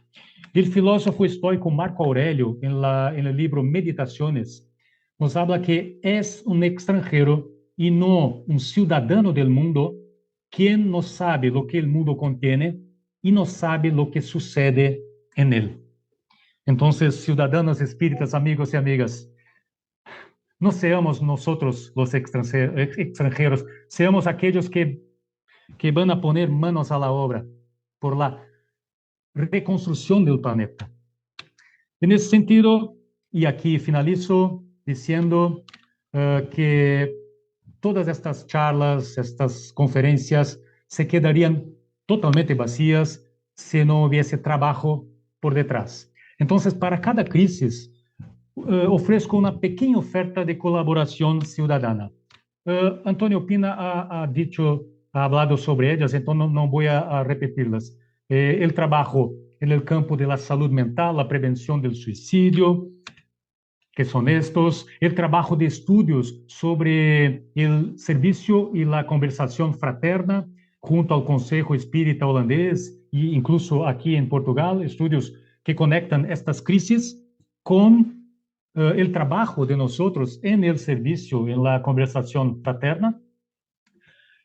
El filósofo estoico Marco Aurelio, en el libro Meditaciones, nos habla que es un extranjero y no un ciudadano del mundo quien no sabe lo que el mundo contiene y no sabe lo que sucede en él. Entonces, ciudadanos espíritas, amigos y amigas, no seamos nosotros los extranjeros, seamos aquellos que van a poner manos a la obra por la reconstrucción del planeta. En ese sentido, y aquí finalizo diciendo que todas estas charlas, estas conferencias, se quedarían totalmente vacías si no hubiese trabajo por detrás. Entonces, para cada crisis, ofrezco una pequeña oferta de colaboración ciudadana. Antonio Pina ha hablado sobre ellas, entonces no voy a repetirlas. El trabajo en el campo de la salud mental, la prevención del suicidio, que son estos, el trabajo de estudios sobre el servicio y la conversación fraterna junto al Consejo Espírita Holandés e incluso aquí en Portugal, estudios que conectan estas crisis con el trabajo de nosotros en el servicio, en la conversación fraterna,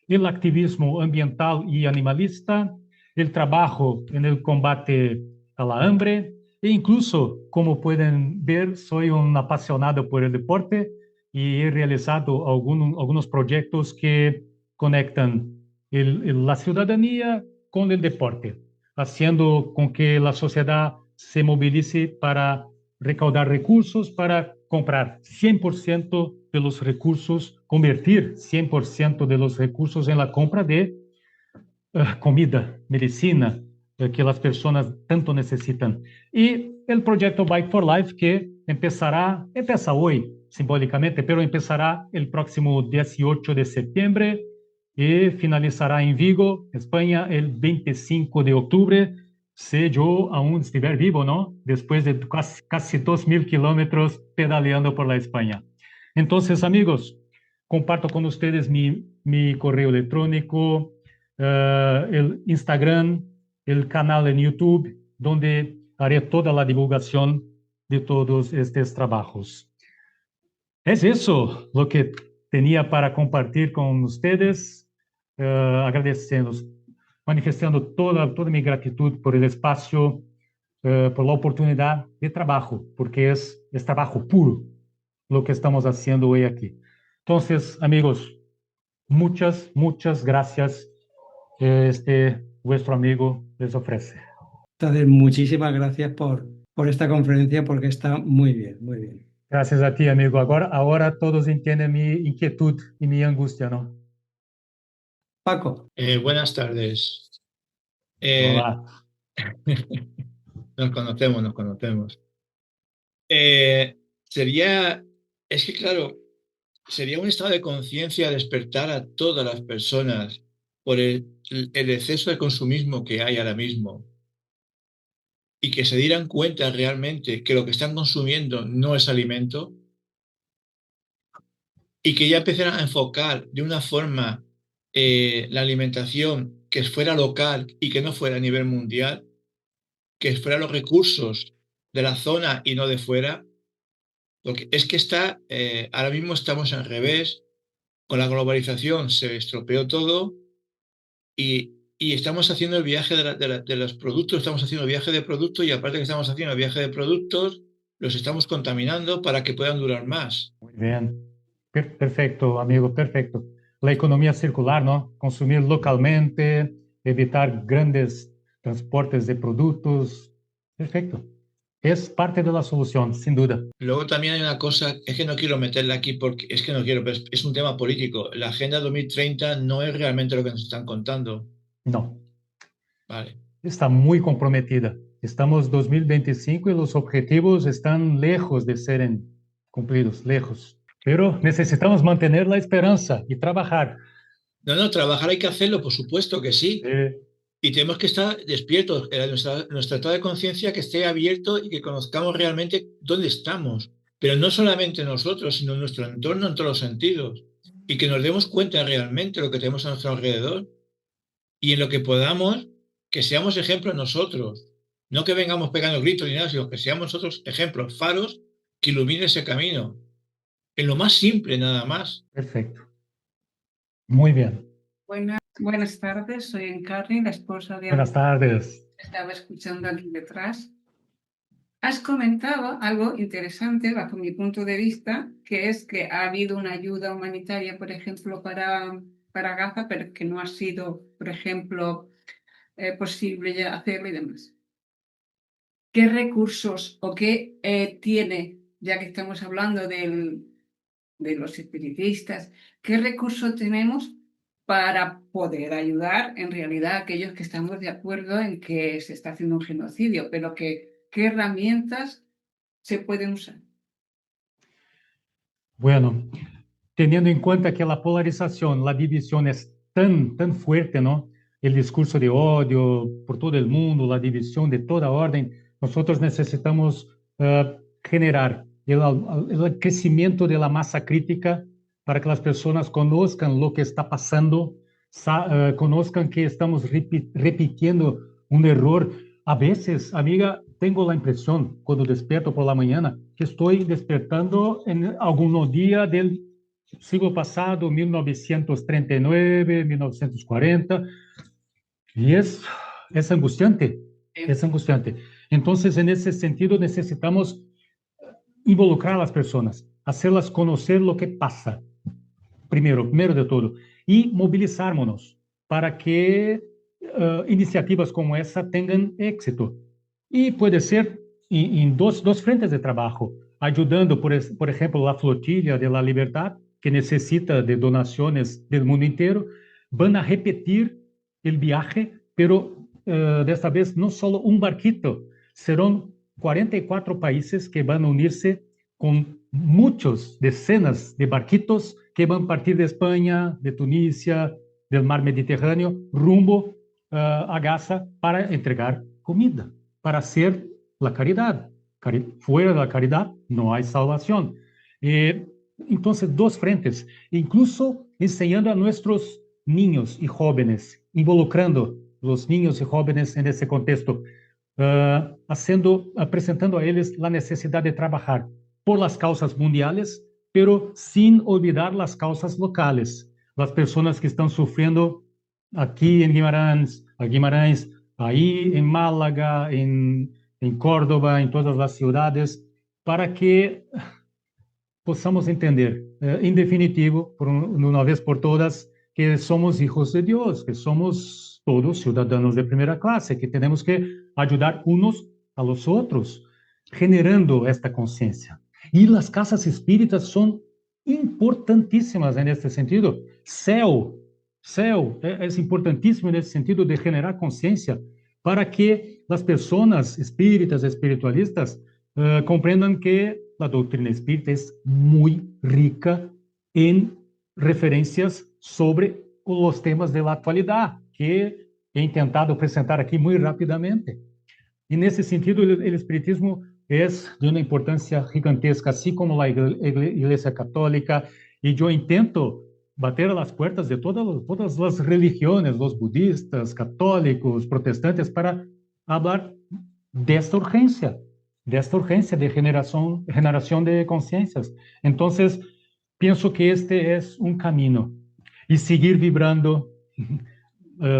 el activismo ambiental y animalista, el trabajo en el combate a la hambre, e incluso, como pueden ver, soy un apasionado por el deporte y he realizado algunos proyectos que conectan la ciudadanía con el deporte, haciendo con que la sociedad se movilice para recaudar recursos para comprar 100% de los recursos, convertir 100% de los recursos en la compra de comida, medicina, que as pessoas tanto necessitam. E o projeto Bike for Life, que empieza hoje, simbólicamente, pero empezará el próximo 18 de septiembre e finalizará em Vigo, Espanha, el 25 de octubre, se eu aún estiver vivo, ¿no? Después de casi 2.000 kilómetros pedaleando por la Espanha. Entonces, amigos, comparto con ustedes mi correo electrónico, el Instagram, el canal en YouTube, donde haré toda la divulgación de todos estos trabajos. Es eso lo que tenía para compartir con ustedes, agradeciendo, manifestando toda mi gratitud por el espacio, por la oportunidad de trabajo, porque es trabajo puro lo que estamos haciendo hoy aquí. Entonces, amigos, muchas gracias. Vuestro amigo les ofrece. Entonces, muchísimas gracias por esta conferencia porque está muy bien, muy bien. Gracias a ti, amigo. Ahora todos entienden mi inquietud y mi angustia, ¿no? Paco. Buenas tardes. Hola. Nos conocemos. Es que claro, sería un estado de conciencia despertar a todas las personas por el exceso de consumismo que hay ahora mismo y que se dieran cuenta realmente que lo que están consumiendo no es alimento y que ya empezaran a enfocar de una forma la alimentación que fuera local y que no fuera a nivel mundial, que fueran los recursos de la zona y no de fuera, porque es que ahora mismo estamos al revés, con la globalización se estropeó todo y estamos haciendo el viaje de los productos, estamos haciendo el viaje de productos y aparte que estamos haciendo el viaje de productos, los estamos contaminando para que puedan durar más. Muy bien. Perfecto, amigo, perfecto. La economía circular, ¿no? Consumir localmente, evitar grandes transportes de productos. Perfecto. Es parte de la solución, sin duda. Luego también hay una cosa, es que no quiero meterla aquí porque es que no quiero, pero es un tema político. La Agenda 2030 no es realmente lo que nos están contando. No. Vale. Está muy comprometida. Estamos en 2025 y los objetivos están lejos de ser cumplidos, lejos. Pero necesitamos mantener la esperanza y trabajar. No, trabajar hay que hacerlo, por supuesto que sí. Y tenemos que estar despiertos, nuestro estado de conciencia que esté abierto y que conozcamos realmente dónde estamos. Pero no solamente nosotros, sino nuestro entorno en todos los sentidos. Y que nos demos cuenta realmente de lo que tenemos a nuestro alrededor. Y en lo que podamos, que seamos ejemplos nosotros. No que vengamos pegando gritos ni nada, sino que seamos nosotros ejemplos, faros que iluminen ese camino. En lo más simple, nada más. Perfecto. Muy bien. Buenas tardes, soy Encarni, la esposa de... Buenas tardes. Estaba escuchando aquí detrás. Has comentado algo interesante bajo mi punto de vista, que es que ha habido una ayuda humanitaria, por ejemplo, para Gaza, pero que no ha sido, por ejemplo, posible ya hacerlo y demás. ¿Qué recursos o qué tiene, ya que estamos hablando de los espiritistas, qué recursos tenemos para poder ayudar en realidad a aquellos que estamos de acuerdo en que se está haciendo un genocidio, pero qué herramientas se pueden usar? Bueno, teniendo en cuenta que la polarización, la división es tan fuerte, ¿no? El discurso de odio por todo el mundo, la división de toda orden, nosotros necesitamos generar el crecimiento de la masa crítica para que las personas conozcan lo que está pasando, conozcan que estamos repitiendo un error. A veces, amiga, tengo la impresión, cuando despierto por la mañana, que estoy despertando en algún día del siglo pasado, 1939, 1940, y es angustiante, es angustiante. Entonces, en ese sentido, necesitamos involucrar a las personas, hacerlas conocer lo que pasa, primero de todo, y movilizarnos para que iniciativas como esa tengan éxito. Y puede ser en dos frentes de trabajo, ayudando, por ejemplo, la Flotilla de la Libertad, que necesita de donaciones del mundo entero. Van a repetir el viaje, pero desta vez no solo un barquito, serán 44 países que van a unirse con muchos, decenas de barquitos que van a partir de España, de Tunisia, del mar Mediterráneo, rumbo a Gaza para entregar comida, para hacer la caridad. Fuera de la caridad no hay salvación. Entonces, dos frentes, incluso enseñando a nuestros niños y jóvenes, involucrando los niños y jóvenes en ese contexto, presentando a ellos la necesidad de trabajar por las causas mundiales, pero sin olvidar las causas locales. Las personas que están sufriendo aquí en Guimarães, ahí en Málaga, en Córdoba, en todas las ciudades, para que possamos entender, em definitivo, uma vez por todas, que somos hijos de Deus, que somos todos cidadãos de primeira classe, que temos que ajudar uns a los outros, generando esta consciência. E as casas espíritas são importantíssimas nesse sentido. Céu é importantíssimo nesse sentido de generar consciência para que as pessoas espíritas, espiritualistas, compreendam que a doutrina espírita é muito rica em referências sobre os temas da atualidade, que he tentado apresentar aqui muito rapidamente. E nesse sentido, o espiritismo é de uma importância gigantesca, assim como a Igreja Católica, e eu intento bater as portas de todas as religiões, os budistas, católicos, protestantes, para falar desta urgência de generação de consciências. Então, penso que este é um caminho. E seguir vibrando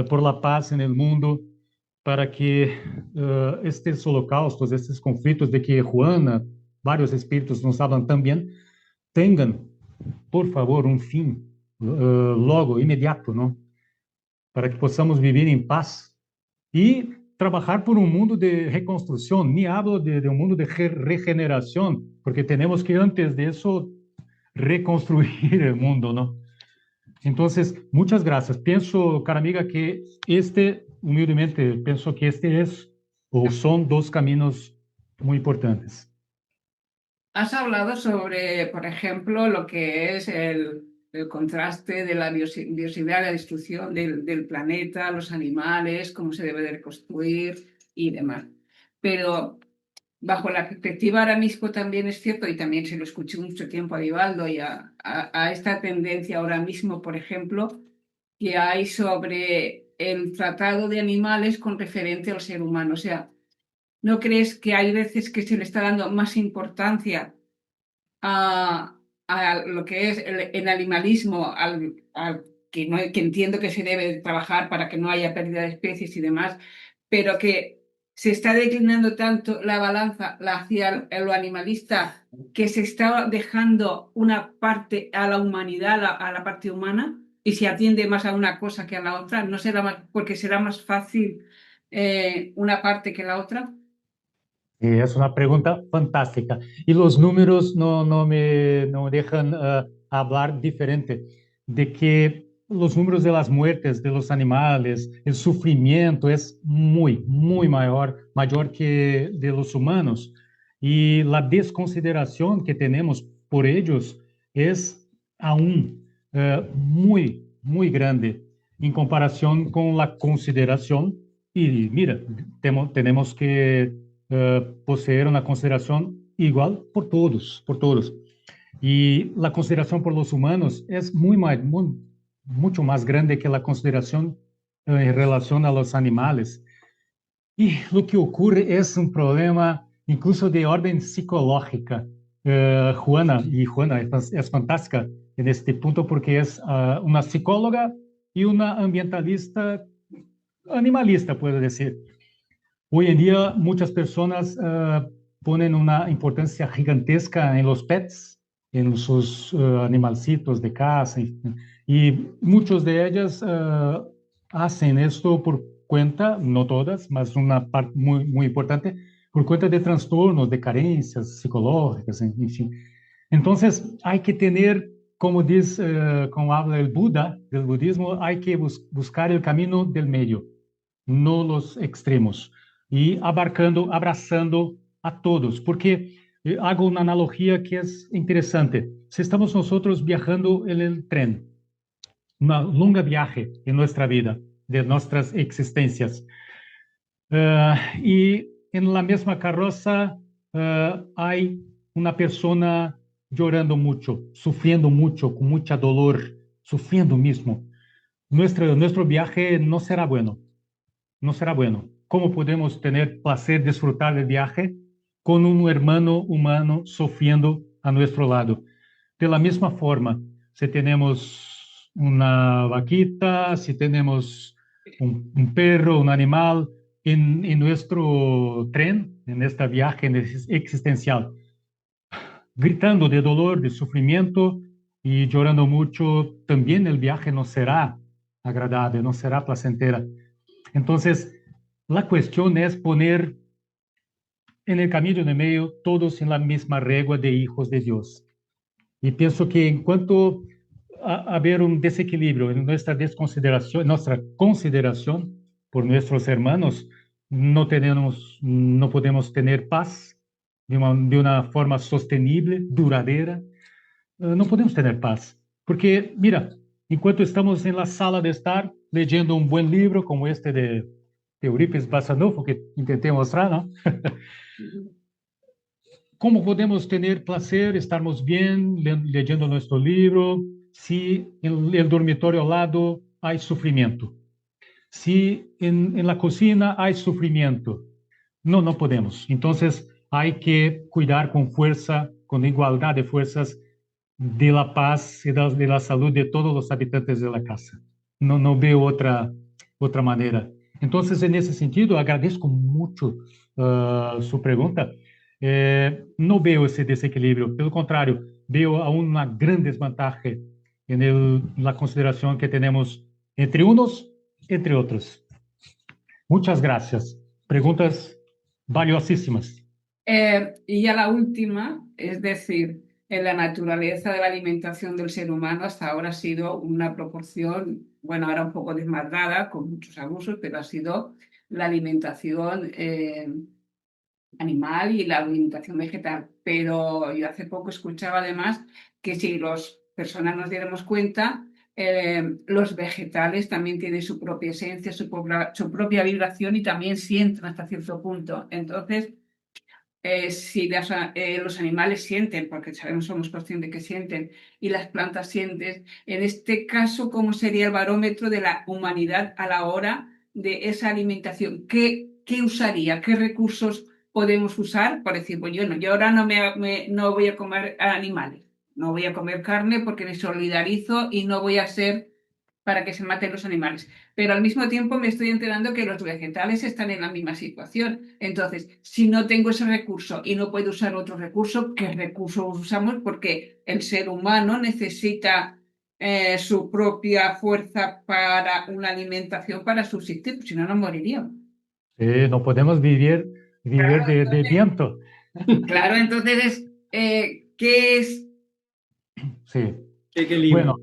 por la paz en el mundo, para que estes holocaustos, estes conflitos de que Juana, vários espíritos nos hablan também, tenham, por favor, um fim logo, imediato, não? Para que possamos viver em paz e trabalhar por um mundo de reconstrução. Nem hablo de um mundo de regeneração, porque temos que, antes disso, reconstruir o mundo, não? Então, muitas graças. Penso, cara amiga, que humildemente, penso que são dos caminhos muito importantes. Has hablado sobre, por ejemplo, lo que es el contraste de la biodiversidad, la destrucción del planeta, los animales, cómo se debe de reconstruir y demás. Pero bajo la perspectiva ahora mismo también es cierto, y también se lo escuché mucho tiempo a Vivaldo y a esta tendencia ahora mismo, por ejemplo, que hay sobre el tratado de animales con referente al ser humano. O sea, ¿no crees que hay veces que se le está dando más importancia a lo que es el animalismo, que entiendo que se debe trabajar para que no haya pérdida de especies y demás, pero que se está declinando tanto la balanza hacia lo animalista que se está dejando una parte a la humanidad, a la parte humana, y se atiende más a una cosa que a la otra? ¿No será más, porque será más fácil una parte que la otra? É uma pergunta fantástica. E os números não me deixam falar diferente de que os números de las muertes de los animales, o sofrimento é muito maior que de los humanos. E a desconsideração que temos por eles é aún muito grande em comparação com a consideração. E mira, temos que poseer uma consideração igual por todos. E a consideração por los humanos é muito mais grande que a consideração em relação a los animales. E o que ocorre é um problema incluso de ordem psicológica. Juana é fantástica neste ponto porque é uma psicóloga e uma ambientalista animalista, puedo dizer. Hoy en día, muchas personas ponen una importancia gigantesca en los pets, en sus animalcitos de casa, y muchos de ellas hacen esto por cuenta, no todas, mas una parte muy importante, por cuenta de trastornos, de carencias psicológicas, en fin. Entonces, hay que tener, como dice, como habla el Buda del budismo, hay que buscar el camino del medio, no los extremos, y abrazando a todos, porque hago una analogía que es interesante. Si estamos nosotros viajando en el tren, una longa viaje en nuestra vida, de nuestras existencias, y en la misma carroza hay una persona llorando mucho, sufriendo mucho, con mucha dolor, sufriendo mismo. Nuestro viaje no será bueno, no será bueno. ¿Cómo podemos tener placer, disfrutar del viaje con un hermano humano sufriendo a nuestro lado? De la misma forma, si tenemos una vaquita, si tenemos un perro, un animal en nuestro tren, en este viaje existencial, gritando de dolor, de sufrimiento y llorando mucho, también el viaje no será agradable, no será placentera. Entonces, la cuestión es poner en el camino de medio todos en la misma regla de hijos de Dios. Y pienso que en cuanto a haber un desequilibrio en nuestra desconsideración, nuestra consideración por nuestros hermanos, no podemos tener paz de una forma sostenible, duradera. No podemos tener paz. Porque, mira, enquanto estamos en la sala de estar leyendo un buen libro como este de Eurípides Barçanufo, que intenté mostrar, ¿no? ¿Cómo podemos tener placer, estarmos bien leyendo nuestro libro, si en el dormitorio al lado hay sufrimiento? Si en la cocina hay sufrimiento. No, no podemos. Entonces hay que cuidar con fuerza, con igualdad de fuerzas, de la paz y de la salud de todos los habitantes de la casa. No veo otra manera. Entonces, en ese sentido, agradezco mucho su pregunta. No veo ese desequilibrio, pelo contrário, veo aún una gran desventaja en la consideración que tenemos entre unos, entre otros. Muchas gracias. Preguntas valiosísimas. Y ya la última, es decir, en la naturaleza de la alimentación del ser humano hasta ahora ha sido una proporción, bueno, ahora un poco desmadrada, con muchos abusos, pero ha sido la alimentación animal y la alimentación vegetal. Pero yo hace poco escuchaba además que si las personas nos diéramos cuenta, los vegetales también tienen su propia esencia, su propia vibración y también sienten hasta cierto punto. Entonces, si los animales sienten, porque somos conscientes que sienten, y las plantas sienten, en este caso, ¿cómo sería el barómetro de la humanidad a la hora de esa alimentación? ¿Qué usaría? ¿Qué recursos podemos usar? Por decir, pues yo ahora no voy a comer animales, no voy a comer carne porque me solidarizo y no voy a ser para que se maten los animales. Pero al mismo tiempo me estoy enterando que los vegetales están en la misma situación. Entonces, si no tengo ese recurso y no puedo usar otro recurso, ¿qué recursos usamos? Porque el ser humano necesita su propia fuerza para una alimentación para subsistir, si no, no moriríamos. No podemos vivir Claro, de viento. Claro, entonces, ¿qué es? Sí. ¿Qué equilibrio? Bueno,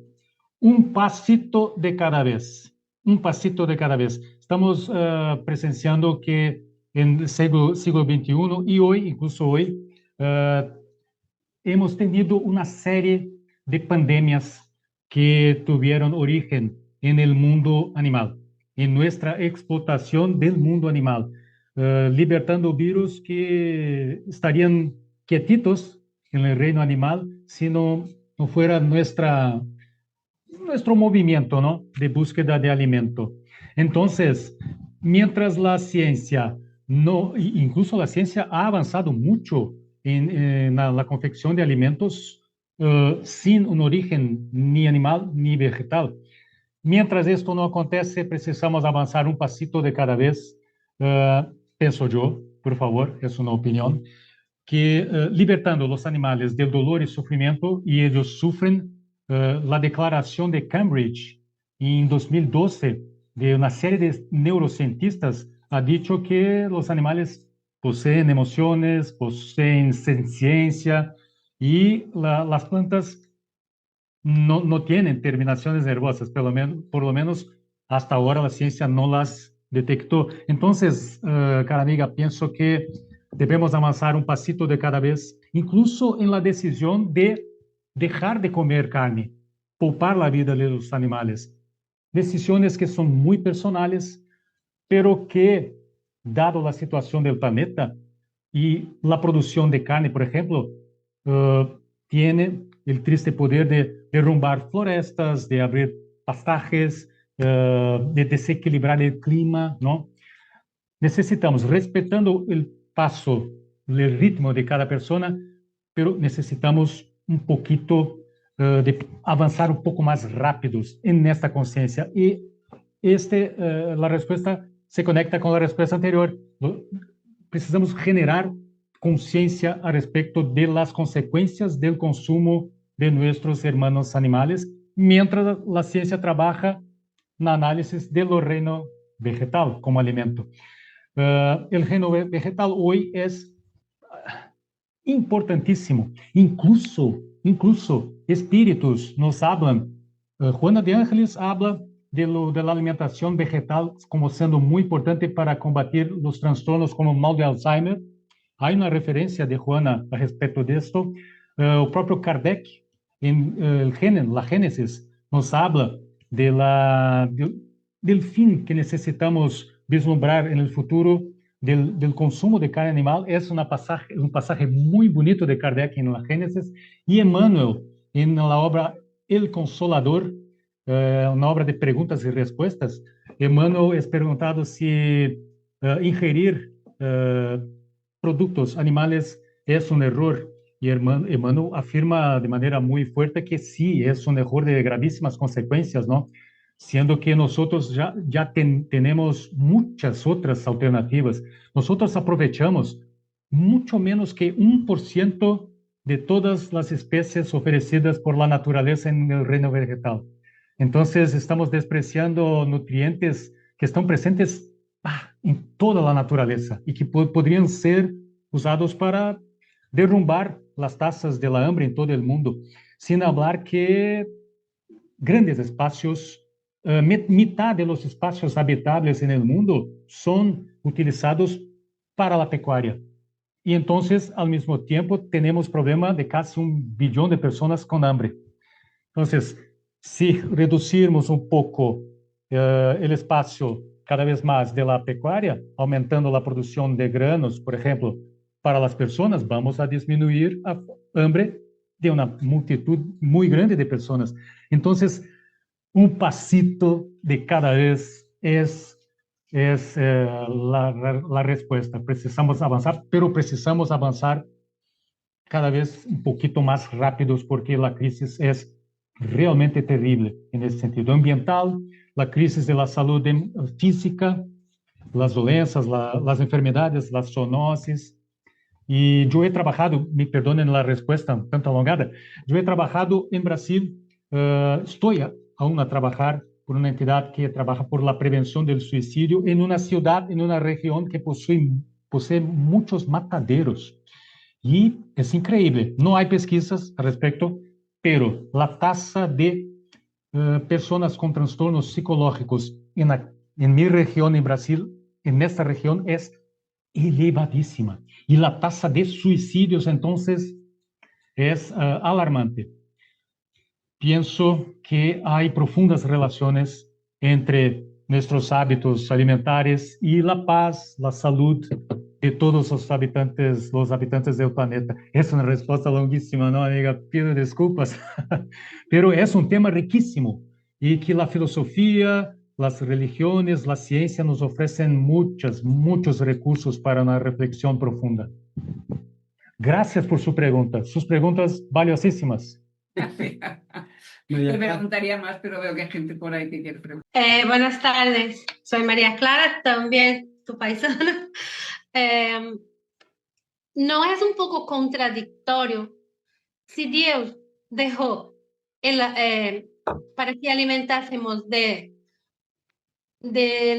un pasito de cada vez, un pasito de cada vez. Estamos presenciando que en el siglo XXI y hoy, incluso hoy, hemos tenido una serie de pandemias que tuvieron origen en el mundo animal, en nuestra explotación del mundo animal, libertando virus que estarían quietitos en el reino animal si no fuera nuestro movimiento, ¿no?, de búsqueda de alimento. Entonces, mientras la ciencia incluso la ciencia ha avanzado mucho en la confección de alimentos sin un origen ni animal ni vegetal. Mientras esto no acontece, precisamos avanzar un pasito de cada vez, pienso yo, por favor, es una opinión, que libertando los animales del dolor y sufrimiento, y ellos sufren. La declaración de Cambridge en 2012 de una serie de neurocientistas ha dicho que los animales poseen emociones, poseen senciencia y las plantas no tienen terminaciones nervosas, por lo menos hasta ahora la ciencia no las detectó. Entonces, cara amiga, pienso que debemos avanzar un pasito de cada vez, incluso en la decisión de dejar de comer carne, poupar la vida de los animales. Decisiones que son muy personales, pero que, dado la situación del planeta y la producción de carne, por ejemplo, tiene el triste poder de derrumbar florestas, de abrir pastajes, de desequilibrar el clima, ¿no? Necesitamos, respetando el paso, el ritmo de cada persona, pero necesitamos un poquito de avanzar un poco más rápidos en esta conciencia. Y la respuesta se conecta con la respuesta anterior. Precisamos generar conciencia a respecto de las consecuencias del consumo de nuestros hermanos animales, mientras la ciencia trabaja en análisis del reino vegetal como alimento. El reino vegetal hoy es importantísimo. Incluso espíritus nos hablan. Juana de Ángeles habla de la alimentación vegetal como siendo muy importante para combatir los trastornos como el mal de Alzheimer. Hay una referencia de Juana a respecto de esto. El propio Kardec, en la Génesis, nos habla del fin que necesitamos vislumbrar en el futuro del consumo de carne animal. Es un pasaje muy bonito de Kardec en la Génesis, y Emmanuel en la obra El Consolador, una obra de preguntas y respuestas. Emmanuel es preguntado si ingerir productos animales es un error, y Emmanuel afirma de manera muy fuerte que sí, es un error de gravísimas consecuencias, ¿no? Siendo que nosotros ya tenemos muchas otras alternativas. Nosotros aprovechamos mucho menos que 1% de todas las especies ofrecidas por la naturaleza en el reino vegetal. Entonces, estamos despreciando nutrientes que están presentes en toda la naturaleza y que podrían ser usados para derrumbar las tasas de la hambre en todo el mundo. Sin hablar que grandes espacios, mitad de los espacios habitables en el mundo son utilizados para la pecuaria. Y entonces, al mismo tiempo, tenemos problema de casi 1 billón de personas con hambre. Entonces, si reducirmos un poco el espacio cada vez más de la pecuaria, aumentando la producción de granos, por ejemplo, para las personas, vamos a disminuir la hambre de una multitud muy grande de personas. Entonces, un pasito de cada vez es la respuesta. Precisamos avanzar, pero precisamos avanzar cada vez un poquito más rápidos, porque la crisis es realmente terrible en ese sentido ambiental, la crisis de la salud física, las dolencias, las enfermedades, las zoonosis. Y yo he trabajado, me perdonen la respuesta tanto alongada, yo he trabajado en Brasil, estoy aún a trabajar por una entidad que trabaja por la prevención del suicidio en una ciudad, en una región que posee muchos mataderos. Y es increíble, no hay pesquisas al respecto, pero la tasa de personas con trastornos psicológicos en mi región, en Brasil, en esta región, es elevadísima. Y la tasa de suicidios, entonces, es alarmante. Pienso que hay profundas relaciones entre nuestros hábitos alimentares y la paz, la salud de todos los habitantes del planeta. Es una respuesta longuísima, ¿no, amiga? Pido disculpas, pero es un tema riquísimo y que la filosofía, las religiones, la ciencia nos ofrecen muchos recursos para una reflexión profunda. Gracias por su pregunta. Sus preguntas valiosísimas. Te preguntaría más, pero veo que hay gente por ahí que quiere preguntar. Buenas tardes, soy María Clara, también tu paisana. ¿No es un poco contradictorio si Dios dejó para que alimentásemos de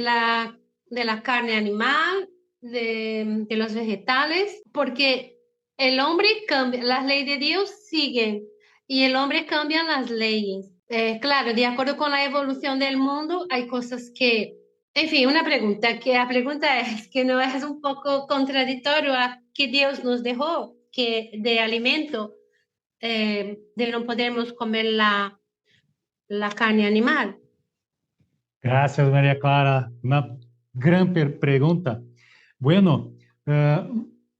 la carne animal, de los vegetales, porque el hombre cambia, las leyes de Dios siguen y el hombre cambia las leyes. Claro, de acuerdo con la evolución del mundo, hay cosas que, en fin, una pregunta, que la pregunta es que no es un poco contradictorio a que Dios nos dejó, que de alimento, de no podemos comer la carne animal. Gracias, María Clara. Una gran pregunta. Bueno,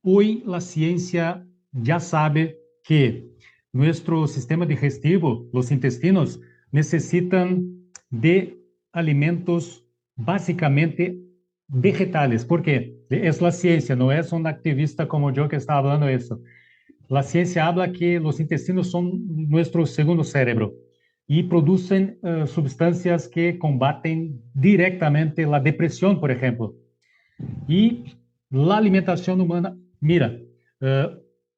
hoy la ciencia ya sabe que nuestro sistema digestivo, los intestinos, necesitan de alimentos básicamente vegetales. ¿Por qué? Es la ciencia, no es un activista como yo que está hablando eso. La ciencia habla que los intestinos son nuestro segundo cerebro y producen sustancias que combaten directamente la depresión, por ejemplo. Y la alimentación humana, mira,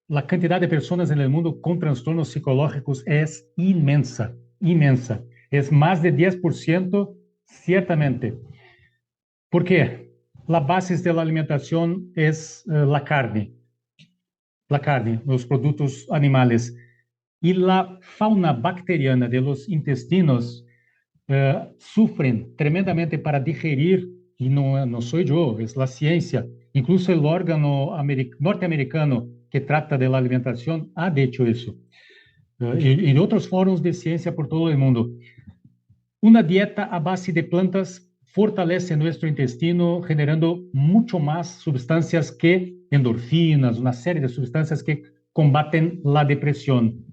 la cantidad de personas en el mundo con trastornos psicológicos es inmensa, inmensa. Es más de 10%, ciertamente. ¿Por qué? La base de la alimentación es la carne, los productos animales. Y la fauna bacteriana de los intestinos sufren tremendamente para digerir, y no soy yo, es la ciencia. Incluso el órgano norteamericano que trata de la alimentación ha dicho eso. Y en otros foros de ciencia por todo el mundo. Una dieta a base de plantas fortalece nuestro intestino, generando mucho más sustancias que endorfinas, una serie de sustancias que combaten la depresión.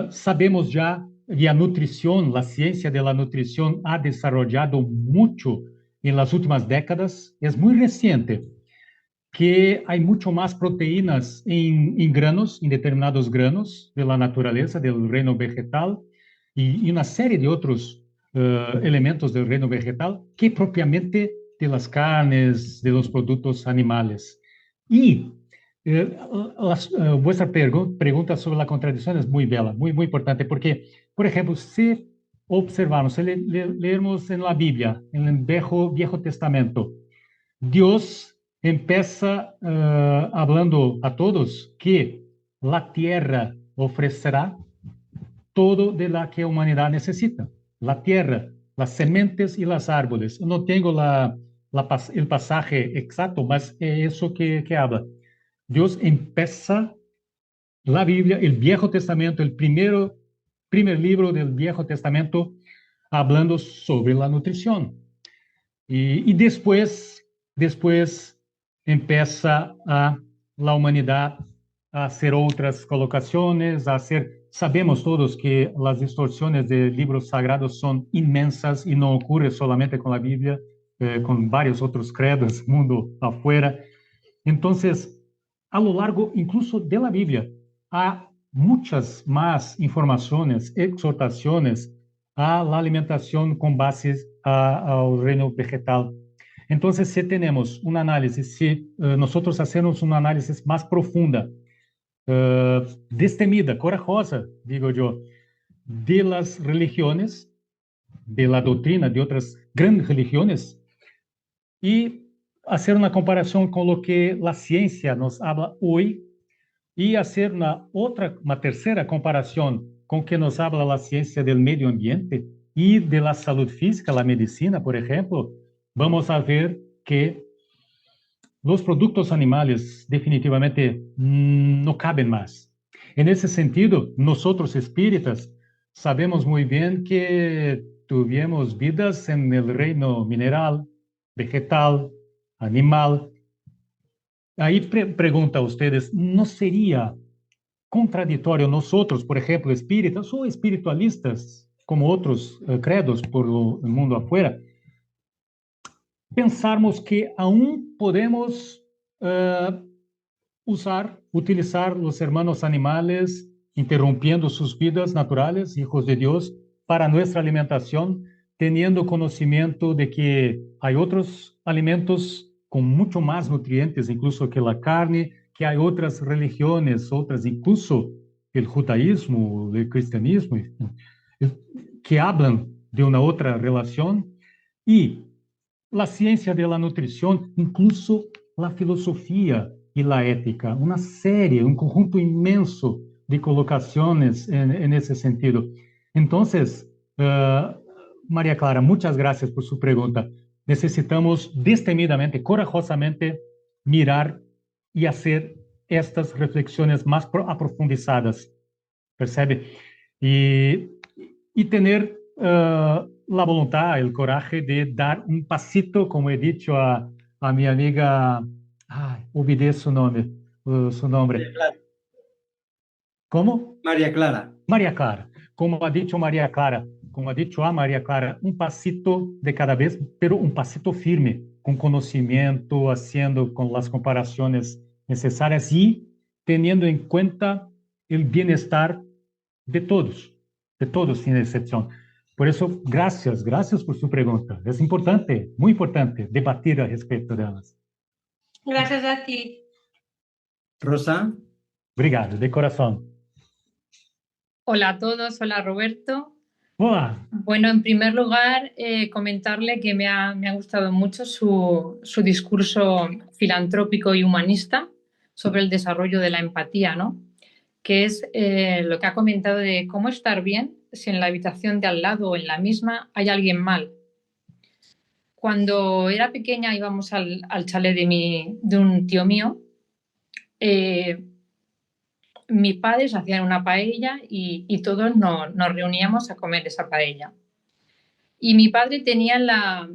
Sabemos ya, y la nutrición, la ciencia de la nutrición ha desarrollado mucho en las últimas décadas, es muy reciente, que hay mucho más proteínas en granos, en determinados granos de la naturaleza, del reino vegetal, y una serie de otros elementos del reino vegetal que propiamente de las carnes, de los productos animales. Y vuestra pregunta sobre la contradicción es muy bella, muy, muy importante, porque, por ejemplo, si observamos, si leemos en la Biblia, en el Viejo Testamento, Dios empieza hablando a todos que la tierra ofrecerá todo de la que la humanidad necesita. La tierra, las sementes y los árboles. No tengo el pasaje exacto, mas es eso que habla. Dios empieza la Biblia, el Viejo Testamento, el primer libro del Viejo Testamento, hablando sobre la nutrición. Y después empieza la humanidad a hacer otras colocaciones, sabemos todos que las distorsiones de libros sagrados son inmensas y no ocurre solamente con la Biblia, con varios otros credos, mundo afuera. Entonces, a lo largo incluso de la Biblia, hay muchas más informaciones, exhortaciones a la alimentación con bases al reino vegetal. Entonces, si tenemos un análisis, si nosotros hacemos un análisis más profunda, destemida, corajosa, digo yo, de las religiones, de la doctrina de otras grandes religiones, y hacer una comparación con lo que la ciencia nos habla hoy, y hacer una tercera comparación con que nos habla la ciencia del medio ambiente y de la salud física, la medicina, por ejemplo, vamos a ver que los productos animales definitivamente no caben más. En ese sentido, nosotros espíritas sabemos muy bien que tuvimos vidas en el reino mineral, vegetal, animal. Ahí pregunta a ustedes, ¿no sería contradictorio nosotros, por ejemplo, espíritas o espiritualistas, como otros credos por el mundo afuera, pensarmos que aún podemos utilizar los hermanos animales, interrumpiendo sus vidas naturales, hijos de Dios, para nuestra alimentación, teniendo conocimiento de que hay otros alimentos con mucho más nutrientes, incluso que la carne, que hay otras religiones, incluso el judaísmo, el cristianismo, que hablan de una otra relación, y la ciencia de la nutrición, incluso la filosofía y la ética, una serie, un conjunto inmenso de colocaciones en ese sentido. Entonces, María Clara, muchas gracias por su pregunta. Necesitamos destemidamente, corajosamente, mirar y hacer estas reflexiones más aprofundizadas, ¿percebe? Y tener la voluntad, el coraje de dar un pasito, como he dicho a mi amiga, olvidé su nombre, su nombre. ¿Cómo? María Clara. María Clara. Como ha dicho María Clara, como ha dicho a María Clara, un pasito de cada vez, pero un pasito firme, con conocimiento, haciendo con las comparaciones necesarias y teniendo en cuenta el bienestar de todos sin excepción. Por eso, gracias por su pregunta. Es importante, muy importante, debatir al respecto de ellas. Gracias a ti. Rosa. Obrigado, de corazón. Hola a todos, hola Roberto. Hola. Bueno, en primer lugar, comentarle que me ha gustado mucho su discurso filantrópico y humanista sobre el desarrollo de la empatía, ¿no? Que es lo que ha comentado de cómo estar bien si en la habitación de al lado o en la misma hay alguien mal. Cuando era pequeña íbamos al chalet de un tío mío. Mis padres hacían una paella y todos nos reuníamos a comer esa paella. Y mi padre tenía la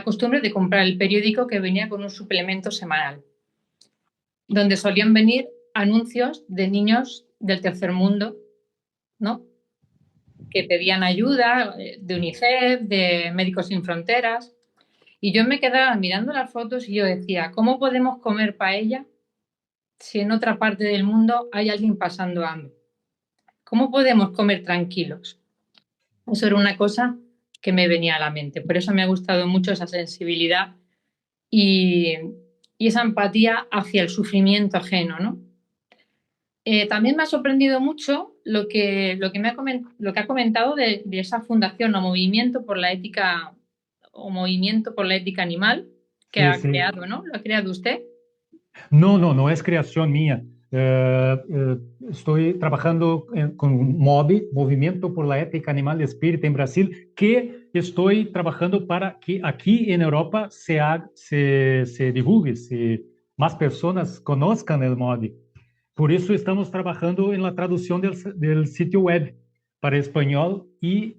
costumbre de comprar el periódico que venía con un suplemento semanal, donde solían venir anuncios de niños del tercer mundo, ¿no? Que pedían ayuda de UNICEF, de Médicos Sin Fronteras. Y yo me quedaba mirando las fotos y yo decía, ¿cómo podemos comer paella si en otra parte del mundo hay alguien pasando hambre? ¿Cómo podemos comer tranquilos? Eso era una cosa que me venía a la mente. Por eso me ha gustado mucho esa sensibilidad y esa empatía hacia el sufrimiento ajeno, ¿no? También me ha sorprendido mucho lo que ha comentado de esa fundación o movimiento por la ética animal que ha creado, ¿no? ¿Lo ha creado usted? No es creación mía. Estoy trabajando con MOB, Movimiento por la Ética Animal y Espírita en Brasil, que estoy trabajando para que aquí en Europa se divulgue, más personas conozcan el MOB. Por eso estamos trabajando en la traducción del sitio web para español y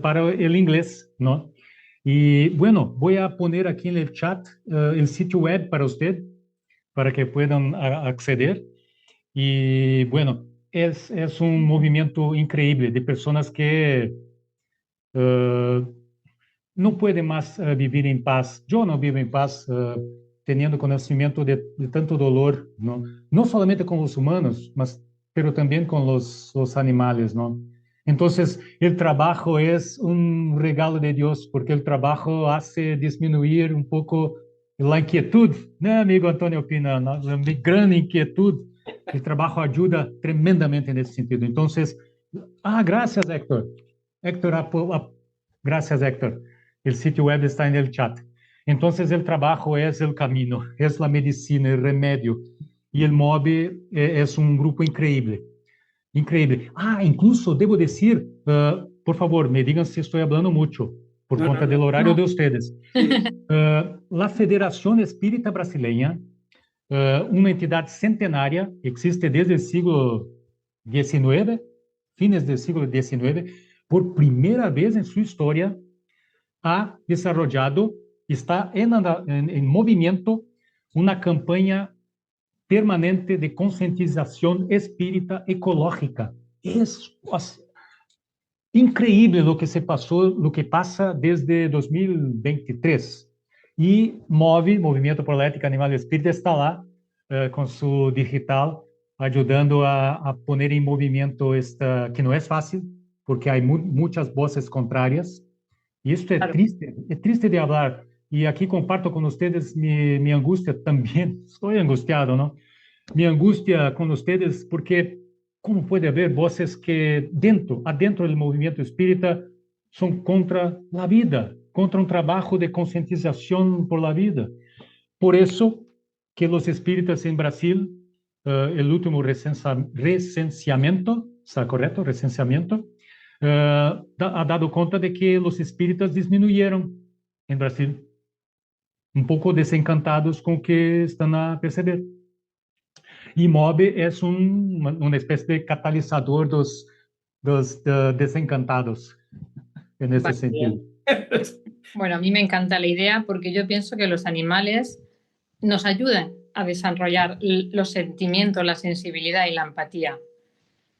para el inglés, ¿no? Y bueno, voy a poner aquí en el chat el sitio web para usted, para que puedan acceder. Y bueno, es un movimiento increíble de personas que no pueden más vivir en paz. Yo no vivo en paz teniendo conocimiento de tanto dolor, ¿no? No solamente con los humanos, pero también con los animales, ¿no? Entonces, el trabajo es un regalo de Dios, porque el trabajo hace disminuir un poco la inquietud, ¿no, amigo Antonio Pina? ¿No? La gran inquietud. El trabajo ayuda tremendamente en ese sentido. Entonces, gracias, Héctor. Gracias, Héctor. El sitio web está en el chat. Entonces, el trabajo es el camino, es la medicina, el remedio. Y el MOB es un grupo increíble. Increíble. Incluso debo decir, por favor, me digan si estoy hablando mucho, por cuenta del horario de ustedes. La Federación Espírita Brasileña, una entidad centenaria, existe desde el siglo XIX, fines del siglo XIX, por primera vez en su historia, ha desarrollado, está en movimiento, una campaña permanente de concientización espírita ecológica. Es increíble lo que se pasó, lo que pasa desde 2023. Y Movimiento por la Ética Animal y Espírita, está lá con su digital, ayudando a poner en movimiento esta, que no es fácil, porque hay muchas voces contrarias. Y esto es triste de hablar. Y aquí comparto con ustedes mi angustia también. Estoy angustiado, ¿no? Mi angustia con ustedes, porque ¿cómo puede haber voces que adentro del movimiento espírita son contra la vida, contra un trabajo de concientización por la vida. Por eso que los espíritas en Brasil, el último recenseamiento, ¿está correcto? Recenseamiento, ha dado cuenta de que los espíritas disminuyeron en Brasil, un poco desencantados con que están a perceber. E MOB é uma espécie de catalisador dos desencantados, en ese Vale. sentido. Bueno, a mí me encanta la idea porque yo pienso que los animales nos ayudan a desarrollar los sentimientos, la sensibilidad y la empatía.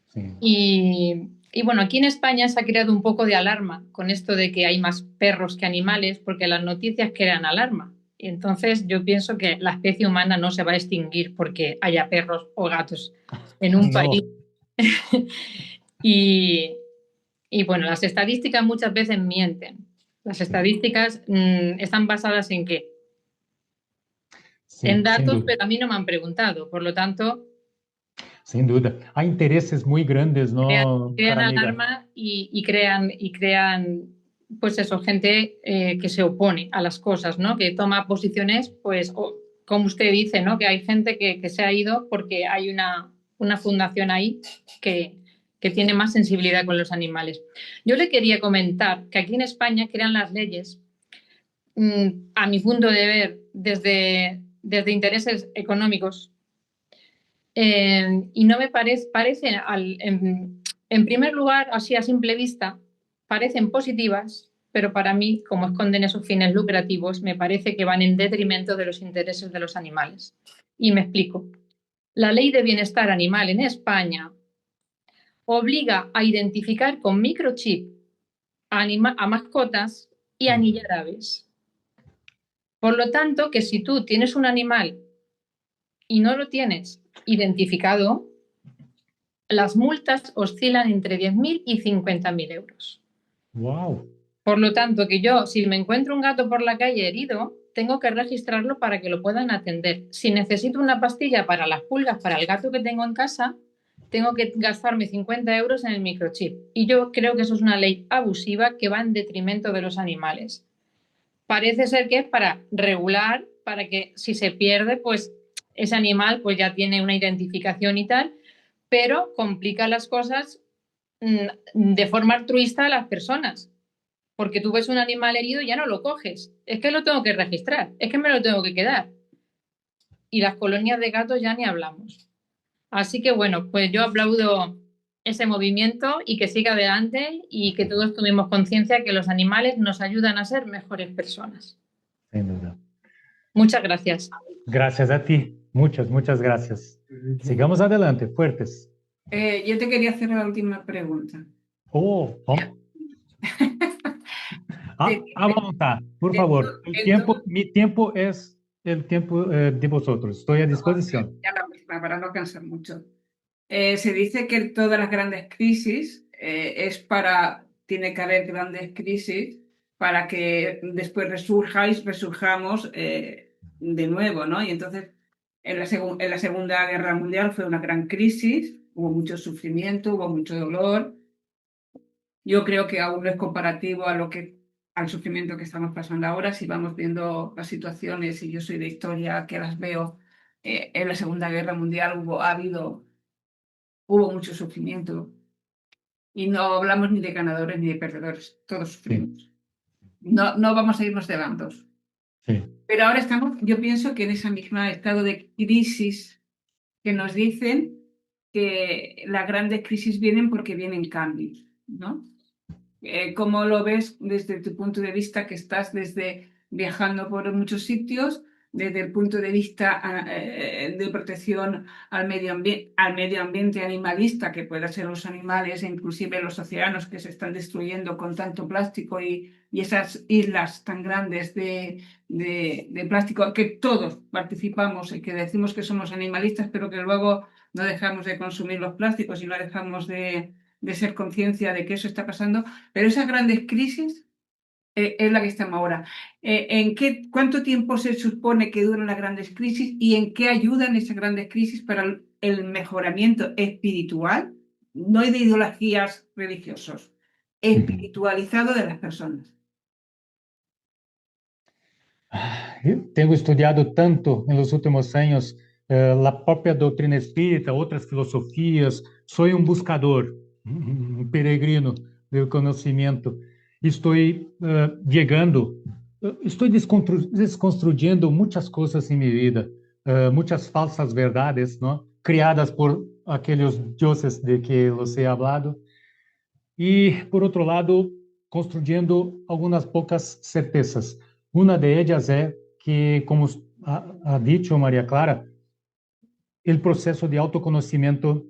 Sí. Y bueno, aquí en España se ha creado un poco de alarma con esto de que hay más perros que animales porque las noticias crean alarma. Y entonces yo pienso que la especie humana no se va a extinguir porque haya perros o gatos en un país. Y bueno, las estadísticas muchas veces mienten. Las estadísticas están basadas ¿en qué? Sí, en datos, pero a mí no me han preguntado. Por lo tanto, sin duda. Hay intereses muy grandes, ¿no? Crean alarma y crean, pues eso, gente que se opone a las cosas, ¿no? Que toma posiciones, pues, como usted dice, ¿no? Que hay gente que se ha ido porque hay una fundación ahí que tiene más sensibilidad con los animales. Yo le quería comentar que aquí en España crean las leyes, a mi punto de ver, desde intereses económicos. Y no me parecen, en primer lugar, así a simple vista, parecen positivas, pero para mí, como esconden esos fines lucrativos, me parece que van en detrimento de los intereses de los animales. Y me explico. La Ley de Bienestar Animal en España obliga a identificar con microchip a mascotas y anillar aves. Por lo tanto, que si tú tienes un animal y no lo tienes identificado, las multas oscilan entre 10.000 y 50.000 euros. ¡Wow! Por lo tanto, que yo, si me encuentro un gato por la calle herido, tengo que registrarlo para que lo puedan atender. Si necesito una pastilla para las pulgas para el gato que tengo en casa, tengo que gastarme 50 euros en el microchip. Y yo creo que eso es una ley abusiva que va en detrimento de los animales. Parece ser que es para regular, para que si se pierde, pues ese animal pues ya tiene una identificación y tal, pero complica las cosas de forma altruista a las personas. Porque tú ves un animal herido y ya no lo coges. Es que lo tengo que registrar, es que me lo tengo que quedar. Y las colonias de gatos ya ni hablamos. Así que bueno, pues yo aplaudo ese movimiento y que siga adelante y que todos tomemos conciencia que los animales nos ayudan a ser mejores personas. Sin duda. Muchas gracias. Gracias a ti. Muchas gracias. Sigamos adelante, fuertes. Yo te quería hacer la última pregunta. Oh, a voluntad, por favor. Mi tiempo es el tiempo de vosotros. Estoy a disposición. Ya la última, para no cansar mucho. Se dice que todas las grandes crisis tiene que haber grandes crisis para que después resurjamos de nuevo, ¿no? Y entonces en la Segunda Guerra Mundial fue una gran crisis, hubo mucho sufrimiento, hubo mucho dolor. Yo creo que aún no es comparativo al sufrimiento que estamos pasando ahora. Si vamos viendo las situaciones, y yo soy de historia que las veo, en la Segunda Guerra Mundial hubo mucho sufrimiento. Y no hablamos ni de ganadores ni de perdedores, todos sufrimos. Sí. No vamos a irnos de bandos. Sí. Pero ahora yo pienso que en ese mismo estado de crisis que nos dicen que las grandes crisis vienen porque vienen cambios, ¿no? ¿Cómo lo ves desde tu punto de vista, que estás viajando por muchos sitios, desde el punto de vista de protección al medio ambiente animalista, que pueden ser los animales e inclusive los océanos que se están destruyendo con tanto plástico y esas islas tan grandes de plástico, que todos participamos y que decimos que somos animalistas, pero que luego no dejamos de consumir los plásticos y no dejamos de ser conciencia de que eso está pasando? Pero esas grandes crisis es la que estamos ahora. ¿Cuánto tiempo se supone que duran las grandes crisis y en qué ayudan esas grandes crisis para el mejoramiento espiritual, no de ideologías religiosas, espiritualizado de las personas? Tenho estudado tanto nos últimos anos a própria doutrina espírita, outras filosofias. Sou um buscador, peregrino do conhecimento. Estou chegando, estou desconstruindo muitas coisas em minha vida, muitas falsas verdades, não? Criadas por aqueles deuses de que eu he hablado. E, por outro lado, construindo algumas poucas certezas. Uma de elas é que, como ha dicho Maria Clara, o processo de autoconhecimento,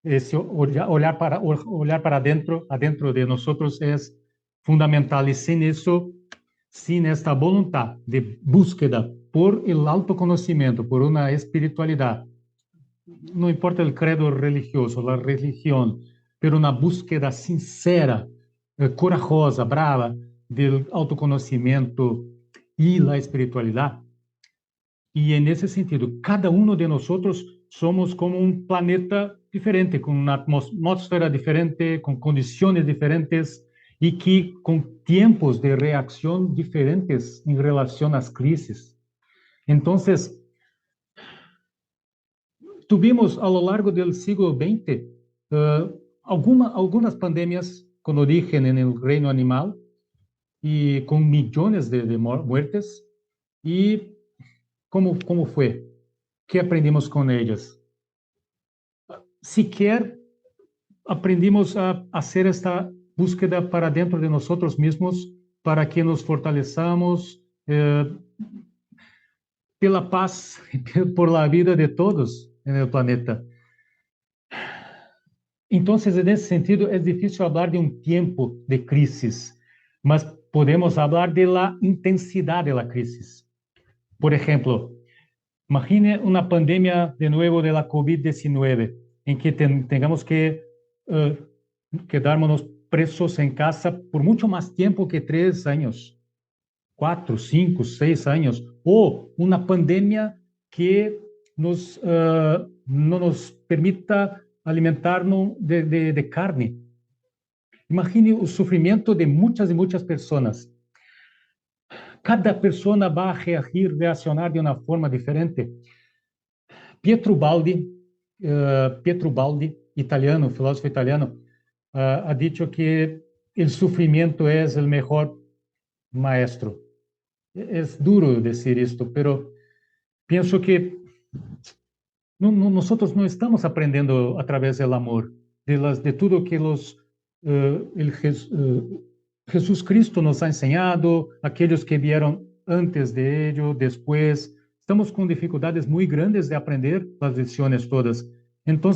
esse olhar para adentro de nós é fundamental. E sem isso, sem esta vontade de búsqueda por o autoconhecimento, por uma espiritualidade, não importa o credo religioso, a religião, pero uma búsqueda sincera, corajosa, brava, do autoconhecimento e a espiritualidade. E nesse sentido, cada um de nós somos como um planeta diferente, com uma atmosfera diferente, com condições diferentes e que com tempos de reação diferentes em relação às crises. Então, tivemos ao longo do século XX algumas pandemias com origem no reino animal e com milhões de mortes. E como foi? Que aprendimos com elas? Sequer aprendimos a fazer esta búsqueda para dentro de nós mesmos, para que nos fortaleçamos pela paz, por la vida de todos no planeta. Então, nesse sentido, é difícil falar de um tempo de crises, mas podemos falar de la intensidade da crise. Por exemplo, imagine uma pandemia de novo de la COVID-19, em que tengamos que quedarmos presos em casa por muito mais tempo que 3 anos, 4, 5, 6 anos, ou uma pandemia que não nos permita alimentar-nos de carne. Imagine o sofrimento de muitas e muitas pessoas. Cada pessoa vai reaccionar de uma forma diferente. Pietro Baldi, italiano, filósofo italiano, ha dicho que o sofrimento é o melhor maestro. É duro dizer isto, pero penso que nós não estamos aprendendo através do amor, de tudo que Jesus Cristo nos ha enseñado, aqueles que vieram antes de ele, depois. Estamos com dificuldades muito grandes de aprender as lições todas. Então,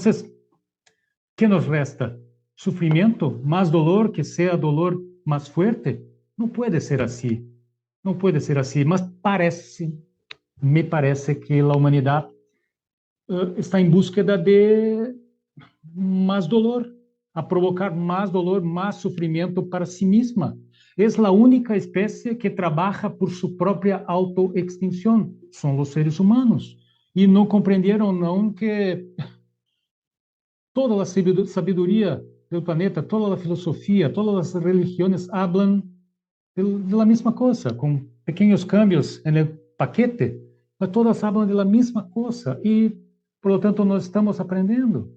que nos resta? Sofrimento? Mais dolor, que seja dolor mais forte? Não pode ser assim. Não pode ser assim, mas me parece que a humanidade está em búsqueda de mais dolor, a provocar mais dolor, mais sofrimento para si mesma. É a única espécie que trabalha por sua própria autoextinção. São os seres humanos. E não compreenderam, não, que toda a sabedoria do planeta, toda a filosofia, todas as religiões falam de mesma coisa, com pequenos cambios no paquete, mas todas falam de mesma coisa e, por lo tanto, nós estamos aprendendo.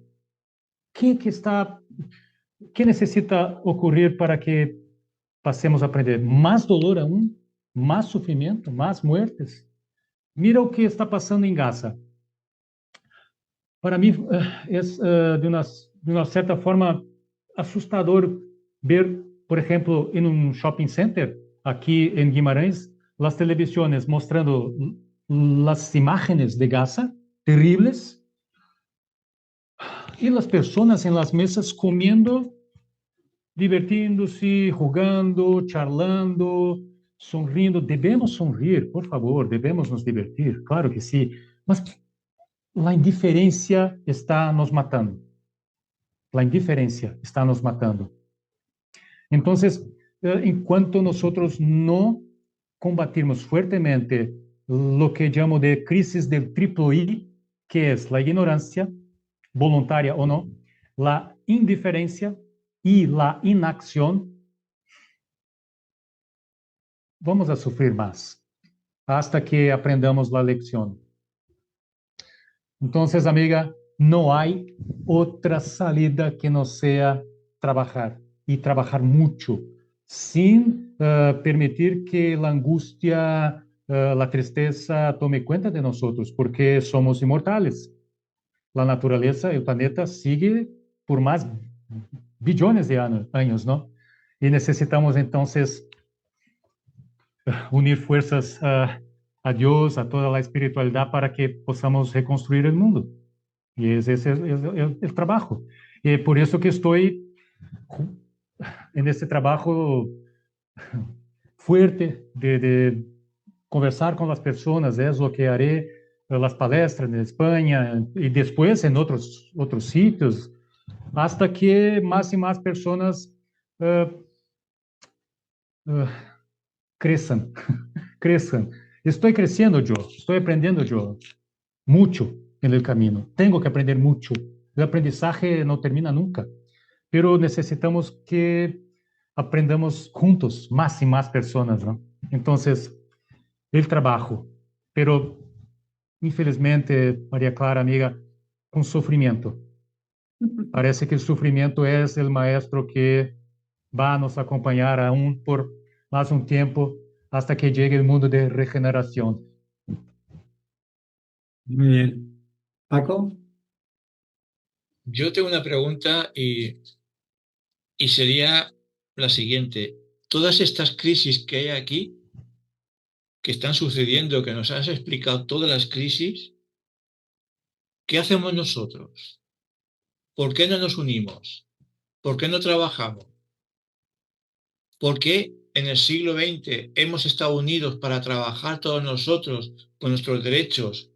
Que necessita ocorrer para que passemos a aprender? Mais dolor aún, mais sofrimento, mais mortes. Mira o que está passando em Gaza. Para mim, é de uma certa forma assustador ver, por exemplo, em um shopping center, aqui em Guimarães, as televisões mostrando as imagens de Gaza, terríveis, e as pessoas em las mesas comendo, divertindo-se, jogando, charlando, sorrindo. Devemos sorrir, por favor, devemos nos divertir, claro que sim, mas a indiferença está nos matando. A indiferença está nos matando. Então, enquanto nós não combatirmos fortemente o que chamo de crisis del triplo I, que é a ignorância, voluntária ou não, a indiferença e a inacção, vamos a sofrer mais. hasta que aprendamos la lección. Entonces, amiga, no hay otra salida que no sea trabajar y trabajar mucho, sin permitir que la angustia, la tristeza tome cuenta de nosotros, porque somos inmortales. La naturaleza, el planeta sigue por más billones de años, ¿no? Y necesitamos entonces unir fuerzas a Dios, a toda la espiritualidad para que podamos reconstruir el mundo. Y ese es el trabajo. Y por eso que estoy en este trabajo fuerte de conversar con las personas, es lo que haré las palestras en España y después en otros sitios, hasta que más y más personas crezcan. Estoy creciendo yo, estoy aprendiendo yo mucho en el camino. Tengo que aprender mucho. El aprendizaje no termina nunca, pero necesitamos que aprendamos juntos, más y más personas, ¿no? Entonces, el trabajo, pero infelizmente, María Clara, amiga, con sufrimiento. Parece que el sufrimiento es el maestro que va a nos acompañar aún por más un tiempo hasta que llegue el mundo de regeneración. Muy bien. Paco. Yo tengo una pregunta y sería la siguiente. Todas estas crisis que hay aquí, que están sucediendo, que nos has explicado todas las crisis, ¿qué hacemos nosotros? ¿Por qué no nos unimos? ¿Por qué no trabajamos? ¿Por qué en el siglo XX hemos estado unidos para trabajar todos nosotros por nuestros derechos,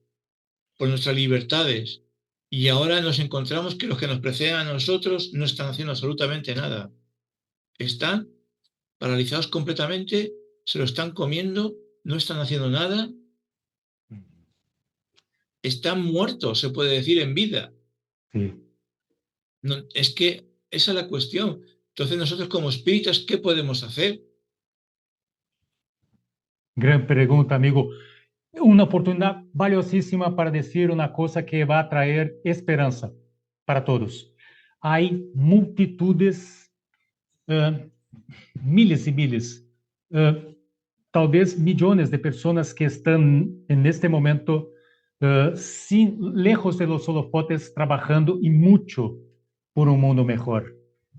por nuestras libertades? Y ahora nos encontramos que los que nos preceden a nosotros no están haciendo absolutamente nada. Están paralizados completamente, se lo están comiendo, no están haciendo nada. Están muertos, se puede decir, en vida. Sí. No, es que esa es la cuestión. Entonces nosotros como espíritas, ¿qué podemos hacer? Gran pregunta, amigo. Una oportunidad valiosísima para decir una cosa que va a traer esperanza para todos. Hay multitudes, miles y miles, tal vez millones de personas que están en este momento lejos de los holofotes, trabajando y mucho por un mundo mejor.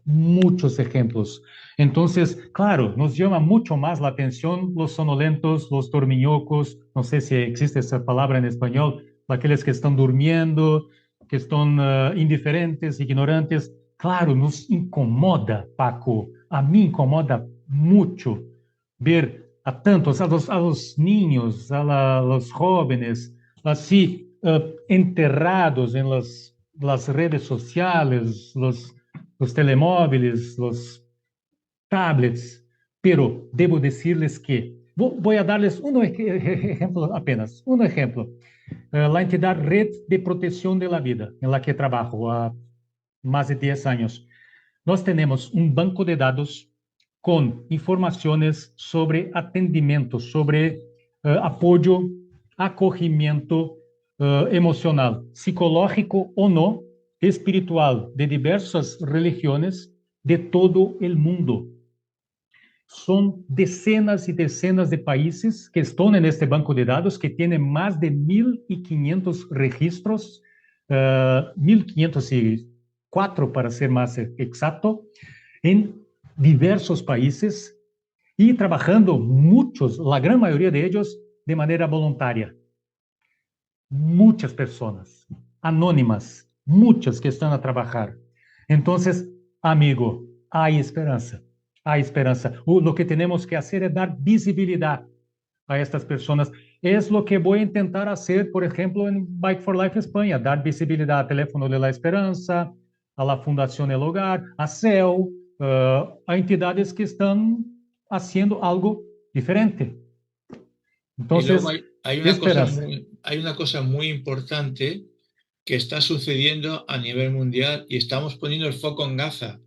Muchos ejemplos. Entonces, claro, nos llama mucho más la atención los sonolentos, los dormiñocos, no sé si existe esa palabra en español, aquellos que están durmiendo, que están indiferentes, ignorantes. Claro, nos incomoda, Paco, a mí incomoda mucho ver a tantos, a los niños, los jóvenes, así enterrados en las redes sociales, los telemóviles, los tablets, pero debo decirles que voy a darles un ejemplo apenas, un ejemplo. La entidad Red de Protección de la Vida, en la que trabajo há más de 10 años, nós tenemos un banco de datos con informaciones sobre atendimiento, sobre apoyo, acogimiento emocional, psicológico o no, espiritual, de diversas religiones de todo el mundo. Son decenas y decenas de países que están en este banco de datos, que tiene más de 1.500 registros, 1.504 para ser más exacto, en diversos países y trabajando muchos, la gran mayoría de ellos, de manera voluntaria. Muchas personas anónimas, muchas que están a trabajar. Entonces, amigo, hay esperanza, hay esperanza. Lo que tenemos que hacer es dar visibilidad a estas personas. Es lo que voy a intentar hacer, por ejemplo, en Bike for Life España, dar visibilidad al Teléfono de la Esperanza, a la Fundación El Hogar, a CEL, a entidades que están haciendo algo diferente. Entonces, hay una cosa muy importante que está sucediendo a nivel mundial y estamos poniendo el foco en Gaza,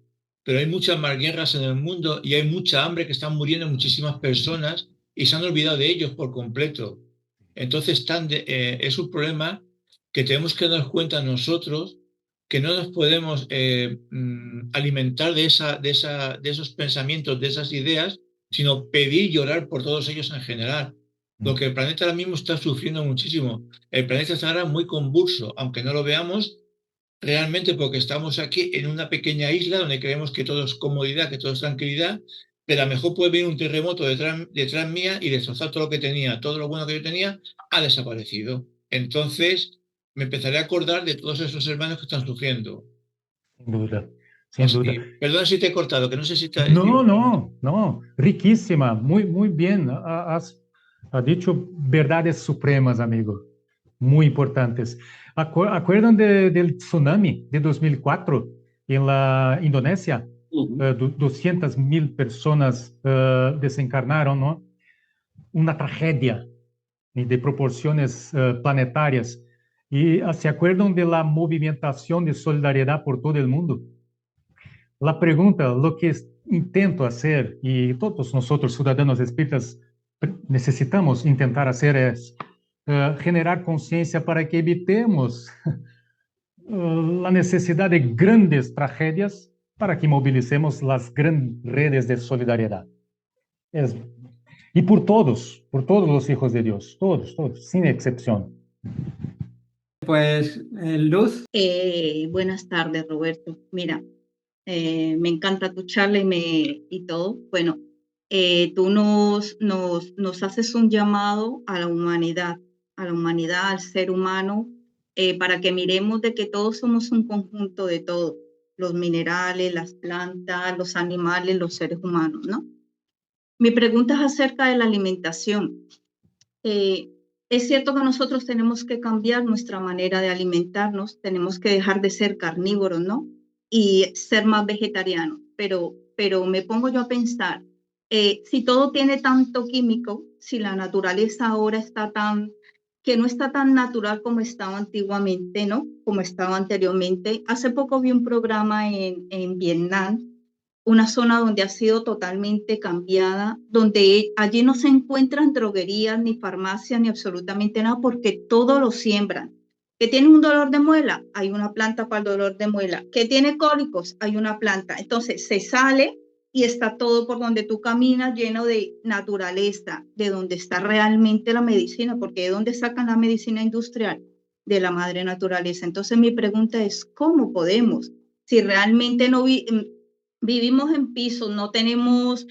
pero hay muchas más guerras en el mundo y hay mucha hambre, que están muriendo muchísimas personas y se han olvidado de ellos por completo. Entonces es un problema que tenemos que darnos cuenta nosotros, que no nos podemos alimentar de esos pensamientos, de esas ideas, sino pedir y orar por todos ellos en general. Porque el planeta ahora mismo está sufriendo muchísimo. El planeta está ahora muy convulso, aunque no lo veamos realmente, porque estamos aquí en una pequeña isla donde creemos que todo es comodidad, que todo es tranquilidad, pero a lo mejor puede venir un terremoto detrás mía y destrozar todo lo que tenía, todo lo bueno que yo tenía ha desaparecido. Entonces me empezaré a acordar de todos esos hermanos que están sufriendo. Sin duda, sin duda. Perdón si te he cortado, que no sé si te... No, no, no, riquísima, muy bien. Has dicho verdades supremas, amigo, muy importantes. ¿Acuerdan del tsunami de 2004 en la Indonesia? 200.000 personas desencarnaron, ¿no? Una tragedia de proporciones planetarias. ¿Y se acuerdan de la movimentación de solidaridad por todo el mundo? La pregunta, lo que intento hacer, y todos nosotros, ciudadanos espíritas, necesitamos intentar hacer es generar conciencia para que evitemos la necesidad de grandes tragedias, para que movilicemos las grandes redes de solidaridad. Y por todos los hijos de Dios, todos, sin excepción. Pues, Luz. Buenas tardes, Roberto. Mira, me encanta tu charla y todo. Bueno, tú nos haces un llamado a la humanidad, al ser humano, para que miremos de que todos somos un conjunto de todo, los minerales, las plantas, los animales, los seres humanos, ¿no? Mi pregunta es acerca de la alimentación. Es cierto que nosotros tenemos que cambiar nuestra manera de alimentarnos, tenemos que dejar de ser carnívoros, ¿no? Y ser más vegetarianos, pero me pongo yo a pensar, si todo tiene tanto químico, si la naturaleza ahora está que no está tan natural como estaba antiguamente, ¿no? Como estaba anteriormente. Hace poco vi un programa en Vietnam, una zona donde ha sido totalmente cambiada, donde allí no se encuentran droguerías, ni farmacias, ni absolutamente nada, porque todo lo siembran. ¿Que tiene un dolor de muela? Hay una planta para el dolor de muela. ¿Que tiene cólicos? Hay una planta. Entonces se sale y está todo por donde tú caminas lleno de naturaleza, de donde está realmente la medicina, porque ¿de dónde sacan la medicina industrial? De la madre naturaleza. Entonces mi pregunta es, ¿cómo podemos? Si realmente no vivimos en pisos, no tenemos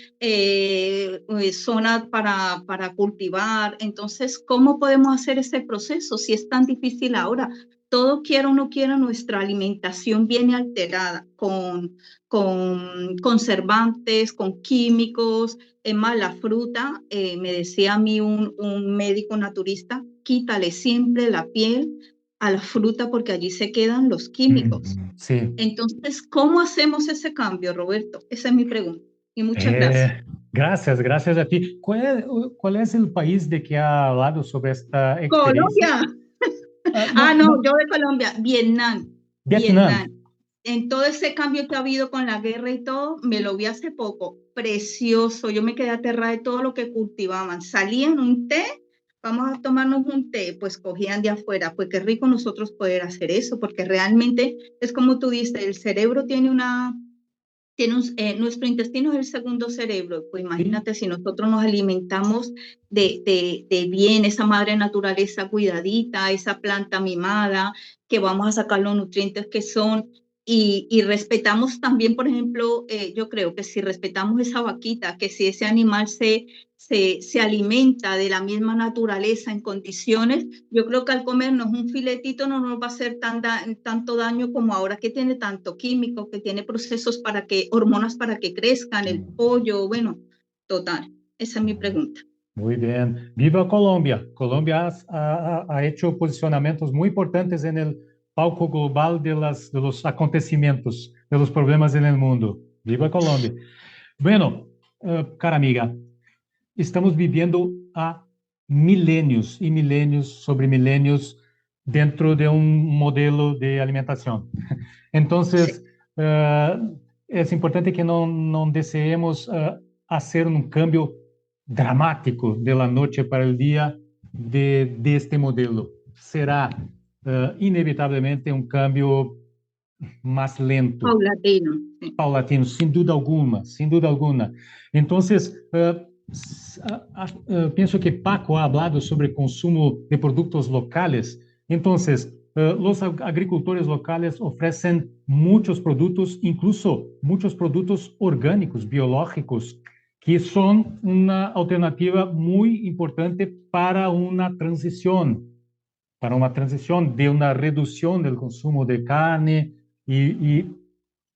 zonas para cultivar, entonces, ¿cómo podemos hacer ese proceso si es tan difícil ahora? Todo quiera o no quiera, nuestra alimentación viene alterada con conservantes, con químicos. Es más, la fruta, me decía a mí un médico naturista, quítale siempre la piel a la fruta porque allí se quedan los químicos. Sí. Entonces, ¿cómo hacemos ese cambio, Roberto? Esa es mi pregunta. Y muchas gracias. Gracias a ti. ¿Cuál es el país de que ha hablado sobre esta experiencia? Colombia. No, yo de Colombia. Vietnam. En todo ese cambio que ha habido con la guerra y todo, me lo vi hace poco. Precioso. Yo me quedé aterrada de todo lo que cultivaban. Salían un té. Vamos a tomarnos un té, pues cogían de afuera, pues qué rico nosotros poder hacer eso, porque realmente es como tú dices, el cerebro nuestro intestino es el segundo cerebro, pues imagínate si nosotros nos alimentamos de bien, esa madre naturaleza cuidadita, esa planta mimada, que vamos a sacar los nutrientes que son, y respetamos también, por ejemplo, yo creo que si respetamos esa vaquita, que si ese animal se alimenta de la misma naturaleza en condiciones, yo creo que al comernos un filetito no nos va a hacer tanto daño como ahora que tiene tanto químico, que tiene procesos hormonas para que crezcan, el pollo, bueno, total, esa es mi pregunta. Muy bien. Viva Colombia. Colombia ha hecho posicionamientos muy importantes en el palco global de los acontecimientos, de los problemas en el mundo. Viva Colombia. Bueno, cara amiga, estamos viviendo a milenios y milenios sobre milenios dentro de un modelo de alimentación. Entonces, es importante que no deseemos hacer un cambio dramático de la noche para el día de este modelo. Será inevitablemente un cambio más lento, Paulatino. Sí. paulatino, sin duda alguna, sin duda alguna. Entonces, pienso que Paco ha hablado sobre el consumo de productos locales. Entonces, los agricultores locales ofrecen muchos productos, incluso muchos productos orgánicos, biológicos, que son una alternativa muy importante para una transición de una reducción del consumo de carne y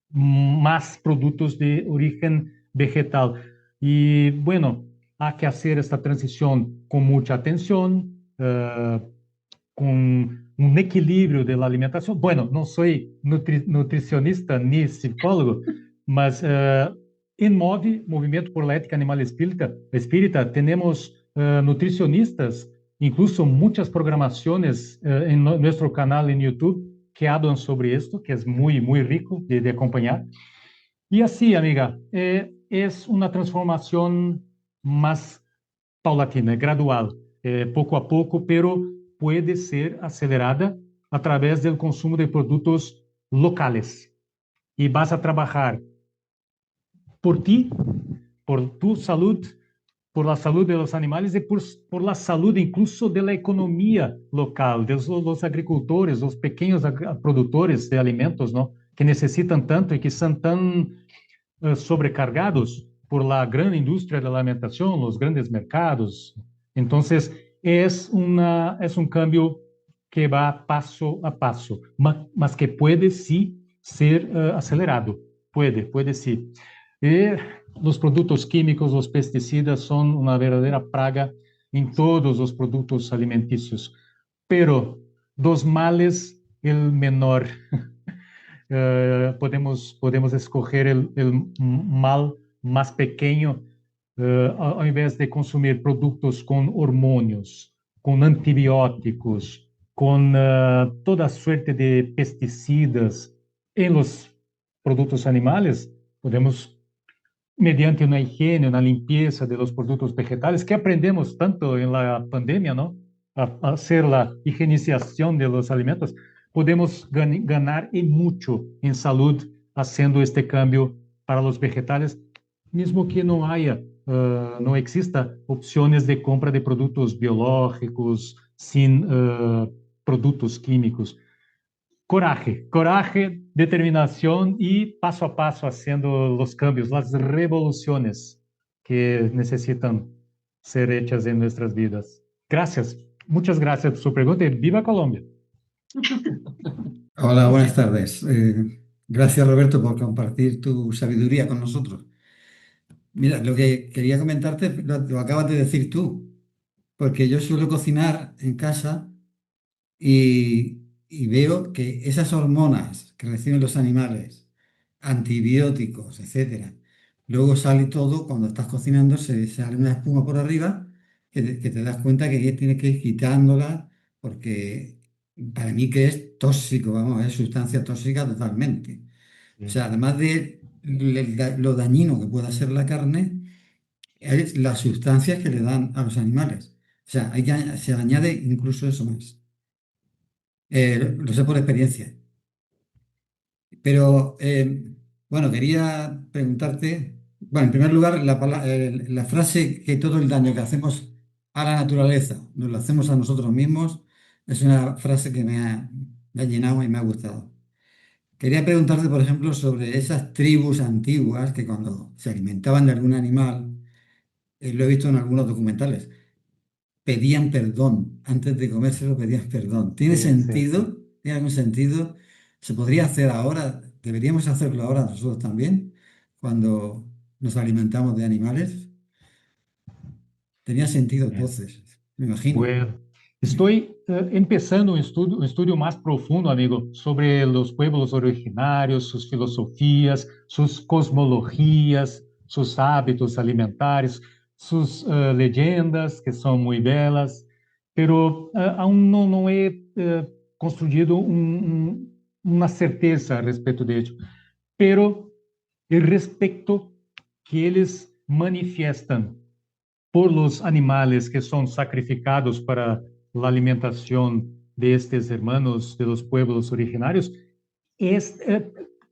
más productos de origen vegetal. Y bueno, hay que hacer esta transición con mucha atención, con un equilibrio de la alimentación. Bueno, no soy nutricionista ni psicólogo, mas en MOVE, Movimiento por la Ética Animal Espírita, tenemos nutricionistas, incluso muchas programaciones en nuestro canal en YouTube que hablan sobre esto, que es muy, muy rico de acompañar. Y así, amiga, es una transformación más paulatina, gradual, poco a poco, pero puede ser acelerada a través del consumo de productos locales. Y vas a trabajar por ti, por tu salud, por la salud de los animales y por la salud incluso de la economía local, de los agricultores, los pequeños productores de alimentos, ¿no? Que necesitan tanto y que están tan sobrecargados por la gran industria de la alimentación, los grandes mercados. Entonces, es un cambio que va paso a paso, mas que puede sí ser acelerado. Puede sí. Los productos químicos, los pesticidas son una verdadera praga en todos los productos alimenticios. Pero dos males, el menor. Podemos escoger el mal más pequeño ao invés de consumir productos con hormonios, con antibióticos, con toda suerte de pesticidas en los productos animales. Podemos, mediante una higiene, una limpieza de los productos vegetales, que aprendemos tanto en la pandemia, ¿no? A hacer la higienización de los alimentos, podemos ganar y mucho en salud haciendo este cambio para los vegetales, mismo que no haya, no exista opciones de compra de productos biológicos sin productos químicos. Coraje, determinación y paso a paso haciendo los cambios, las revoluciones que necesitan ser hechas en nuestras vidas. Gracias, muchas gracias por su pregunta y viva Colombia. Hola, buenas tardes. Gracias, Roberto, por compartir tu sabiduría con nosotros. Mira, lo que quería comentarte lo acabas de decir tú, porque yo suelo cocinar en casa y veo que esas hormonas que reciben los animales, antibióticos, etcétera, luego sale todo, cuando estás cocinando, se sale una espuma por arriba que te das cuenta que tienes que ir quitándola porque para mí que es tóxico, vamos, es sustancia tóxica totalmente. O sea, además de lo dañino que pueda ser la carne, es las sustancias que le dan a los animales. O sea, se añade incluso eso más. Lo sé por experiencia. Pero, bueno, quería preguntarte, bueno, en primer lugar, la frase que todo el daño que hacemos a la naturaleza nos lo hacemos a nosotros mismos, es una frase que me ha llenado y me ha gustado. Quería preguntarte, por ejemplo, sobre esas tribus antiguas que cuando se alimentaban de algún animal, lo he visto en algunos documentales, pedían perdón, antes de comérselo pedían perdón. ¿Tiene sentido? ¿Tiene algún sentido? ¿Se podría hacer ahora? ¿Deberíamos hacerlo ahora nosotros también, cuando nos alimentamos de animales? Tenía sentido entonces, me imagino. Bueno, estoy empezando un estudio más profundo, amigo, sobre los pueblos originarios, sus filosofías, sus cosmologías, sus hábitos alimentarios, sus leyendas, que son muy belas, pero aún no he construido una certeza respecto de ello. Pero el respeto que ellos manifiestan por los animales que son sacrificados para la alimentación de estos hermanos de los pueblos originarios,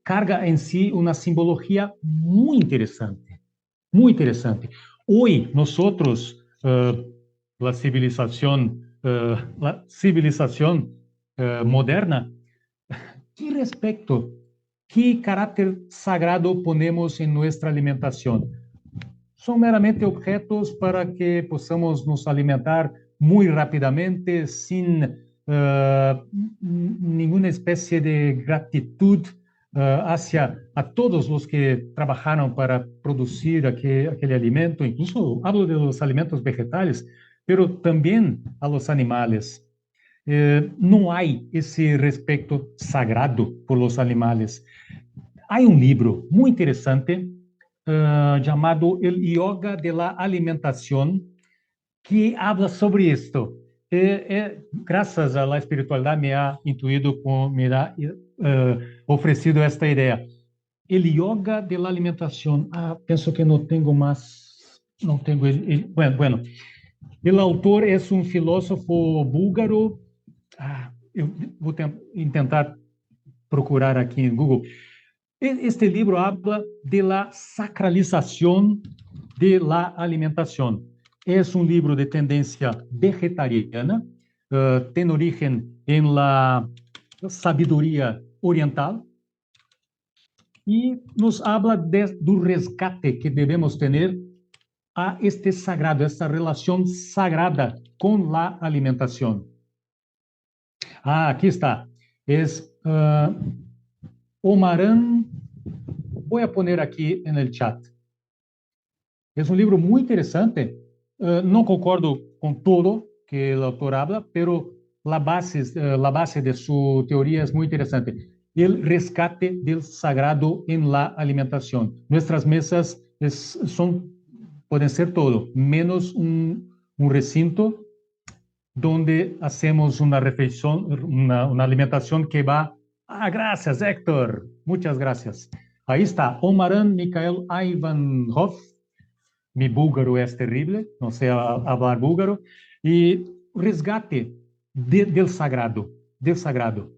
carga en sí una simbología muy interesante, muy interesante. Hoy nosotros, la civilización moderna, ¿qué respecto, qué carácter sagrado ponemos en nuestra alimentación? Son meramente objetos para que podamos nos alimentar muy rápidamente, sin ninguna especie de gratitud hacia a todos los que trabajaron para producir aquel alimento. Incluso hablo de los alimentos vegetales, pero también a los animales. No hay ese respeto sagrado por los animales. Hay un libro muy interesante llamado El Yoga de la Alimentación, que habla sobre esto. Gracias a la espiritualidad me ha intuido, me ha ofrecido esta idea. El yoga de la alimentación. Pienso que no tengo más. No tengo bueno, el autor es un filósofo búlgaro. Eu vou intentar procurar aquí en Google. Este libro habla de la sacralización de la alimentación. Es un libro de tendencia vegetariana, tiene origen en la sabiduría oriental y nos habla del rescate que debemos tener a este sagrado, esta relación sagrada con la alimentación. Aquí está. Es Omaran. Voy a poner aquí en el chat. Es un libro muy interesante. No concordo con todo que el autor habla, pero la base de su teoría es muy interesante. El rescate del sagrado en la alimentación. Nuestras mesas pueden ser todo, menos un recinto donde hacemos una refeición, una alimentación que va... gracias, Héctor. Muchas gracias. Ahí está, Omaran Mikhail Ivanov. Mi búlgaro es terrible, no sé hablar búlgaro. Y resgate del sagrado, del sagrado.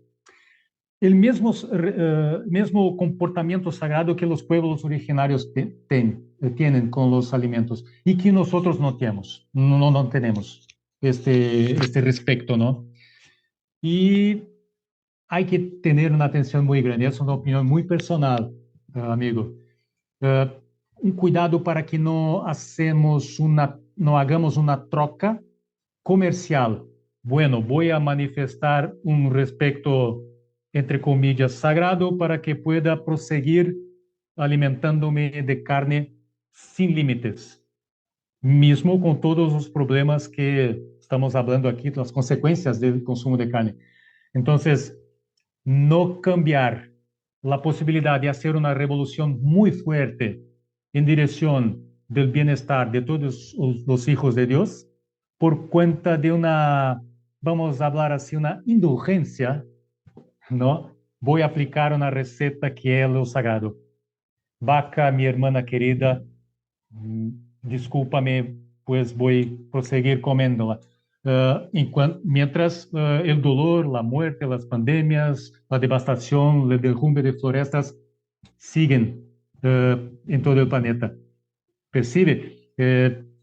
El mismo comportamiento sagrado que los pueblos originarios tienen con los alimentos y que nosotros no tenemos, no tenemos este respecto, ¿no? Y hay que tener una atención muy grande. Es una opinión muy personal, amigo. Un cuidado para que no hagamos una troca comercial. Bueno, voy a manifestar un respeto, entre comillas, sagrado para que pueda proseguir alimentándome de carne sin límites, mismo con todos los problemas que estamos hablando aquí, las consecuencias del consumo de carne. Entonces, no cambiar la posibilidad de hacer una revolución muy fuerte en dirección del bienestar de todos los hijos de Dios por cuenta de vamos a hablar así, una indulgencia, ¿no? Voy a aplicar una receta que es lo sagrado. Vaca, mi hermana querida, discúlpame, pues voy a proseguir comiéndola. Mientras el dolor, la muerte, las pandemias, la devastación, el derrumbe de florestas siguen en todo el planeta. Percibe,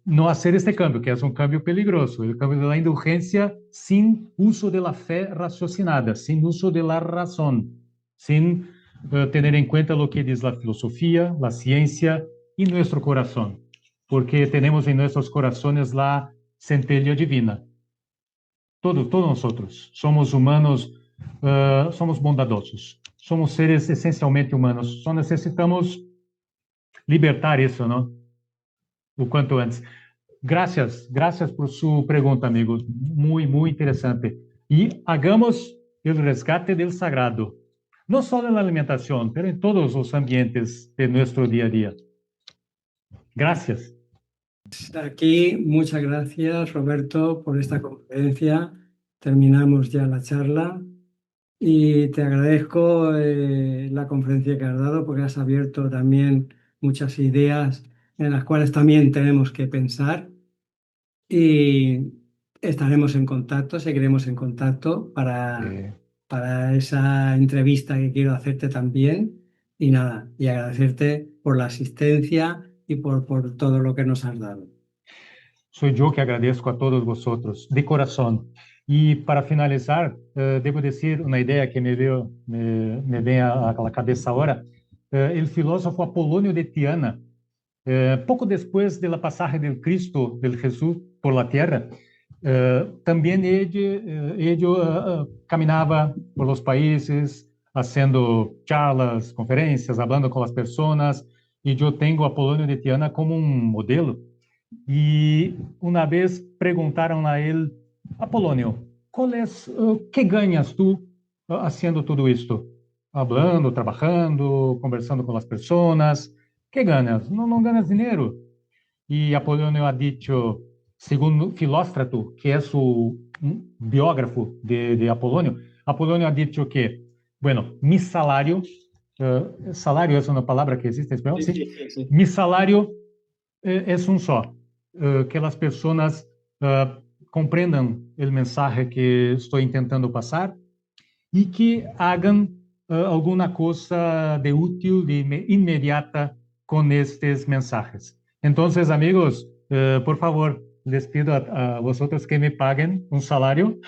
no hacer este cambio, que es un cambio peligroso, el cambio de la indulgencia sin uso de la fe raciocinada, sin uso de la razón, sin tener en cuenta lo que dice la filosofía, la ciencia y nuestro corazón, porque tenemos en nuestros corazones la centella divina. Todos nosotros somos humanos, somos bondadosos, somos seres esencialmente humanos, só necesitamos libertar eso, ¿no? O quanto antes. Gracias por su pregunta, amigo. Muy, muy interesante. Y hagamos el rescate del sagrado, no solo en la alimentación, pero en todos los ambientes de nuestro día a día. Gracias. Aquí, muchas gracias, Roberto, por esta conferencia. Terminamos ya la charla y te agradezco la conferencia que has dado porque has abierto también muchas ideas en las cuales también tenemos que pensar y estaremos en contacto, seguiremos en contacto para esa entrevista que quiero hacerte también. Y nada, y agradecerte por la asistencia y por todo lo que nos has dado. Soy yo que agradezco a todos vosotros, de corazón. Y para finalizar, debo decir una idea que me viene a la cabeza ahora. El filósofo Apolonio de Tiana, poco después de la pasaje del Cristo, del Jesús por la tierra, también ello caminaba por los países, haciendo charlas, conferencias, hablando con las personas, y yo tengo a Apolonio de Tiana como un modelo. Y una vez preguntaron a él, Apolonio, ¿qué ganas tú haciendo todo esto? Hablando, trabajando, conversando con las personas. ¿Qué ganas? No ganas dinero. Y Apolonio ha dicho, según Filóstrato, que es su biógrafo de Apolonio, Apolonio ha dicho que, bueno, mi salario, salario es una palabra que existe en español, ¿sí? Sí. Mi salario es un só, que las personas comprendan el mensaje que estoy intentando pasar y que hagan alguna cosa de útil, de inmediata con estos mensajes. Entonces, amigos, por favor, les pido a vosotros que me paguen un salario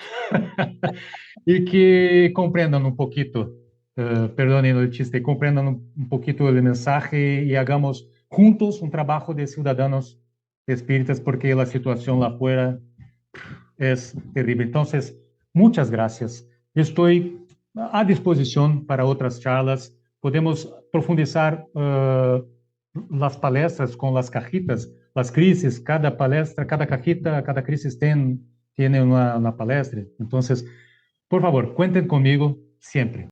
y que comprendan un poquito, perdonen el chiste, comprendan un poquito el mensaje y hagamos juntos un trabajo de ciudadanos espíritas, porque la situación lá afuera es terrible. Entonces, muchas gracias. Estoy a disposición para otras charlas. Podemos profundizar las palestras con las cajitas, las crisis, cada palestra, cada cajita, cada crisis tiene una palestra. Entonces, por favor, cuenten conmigo siempre.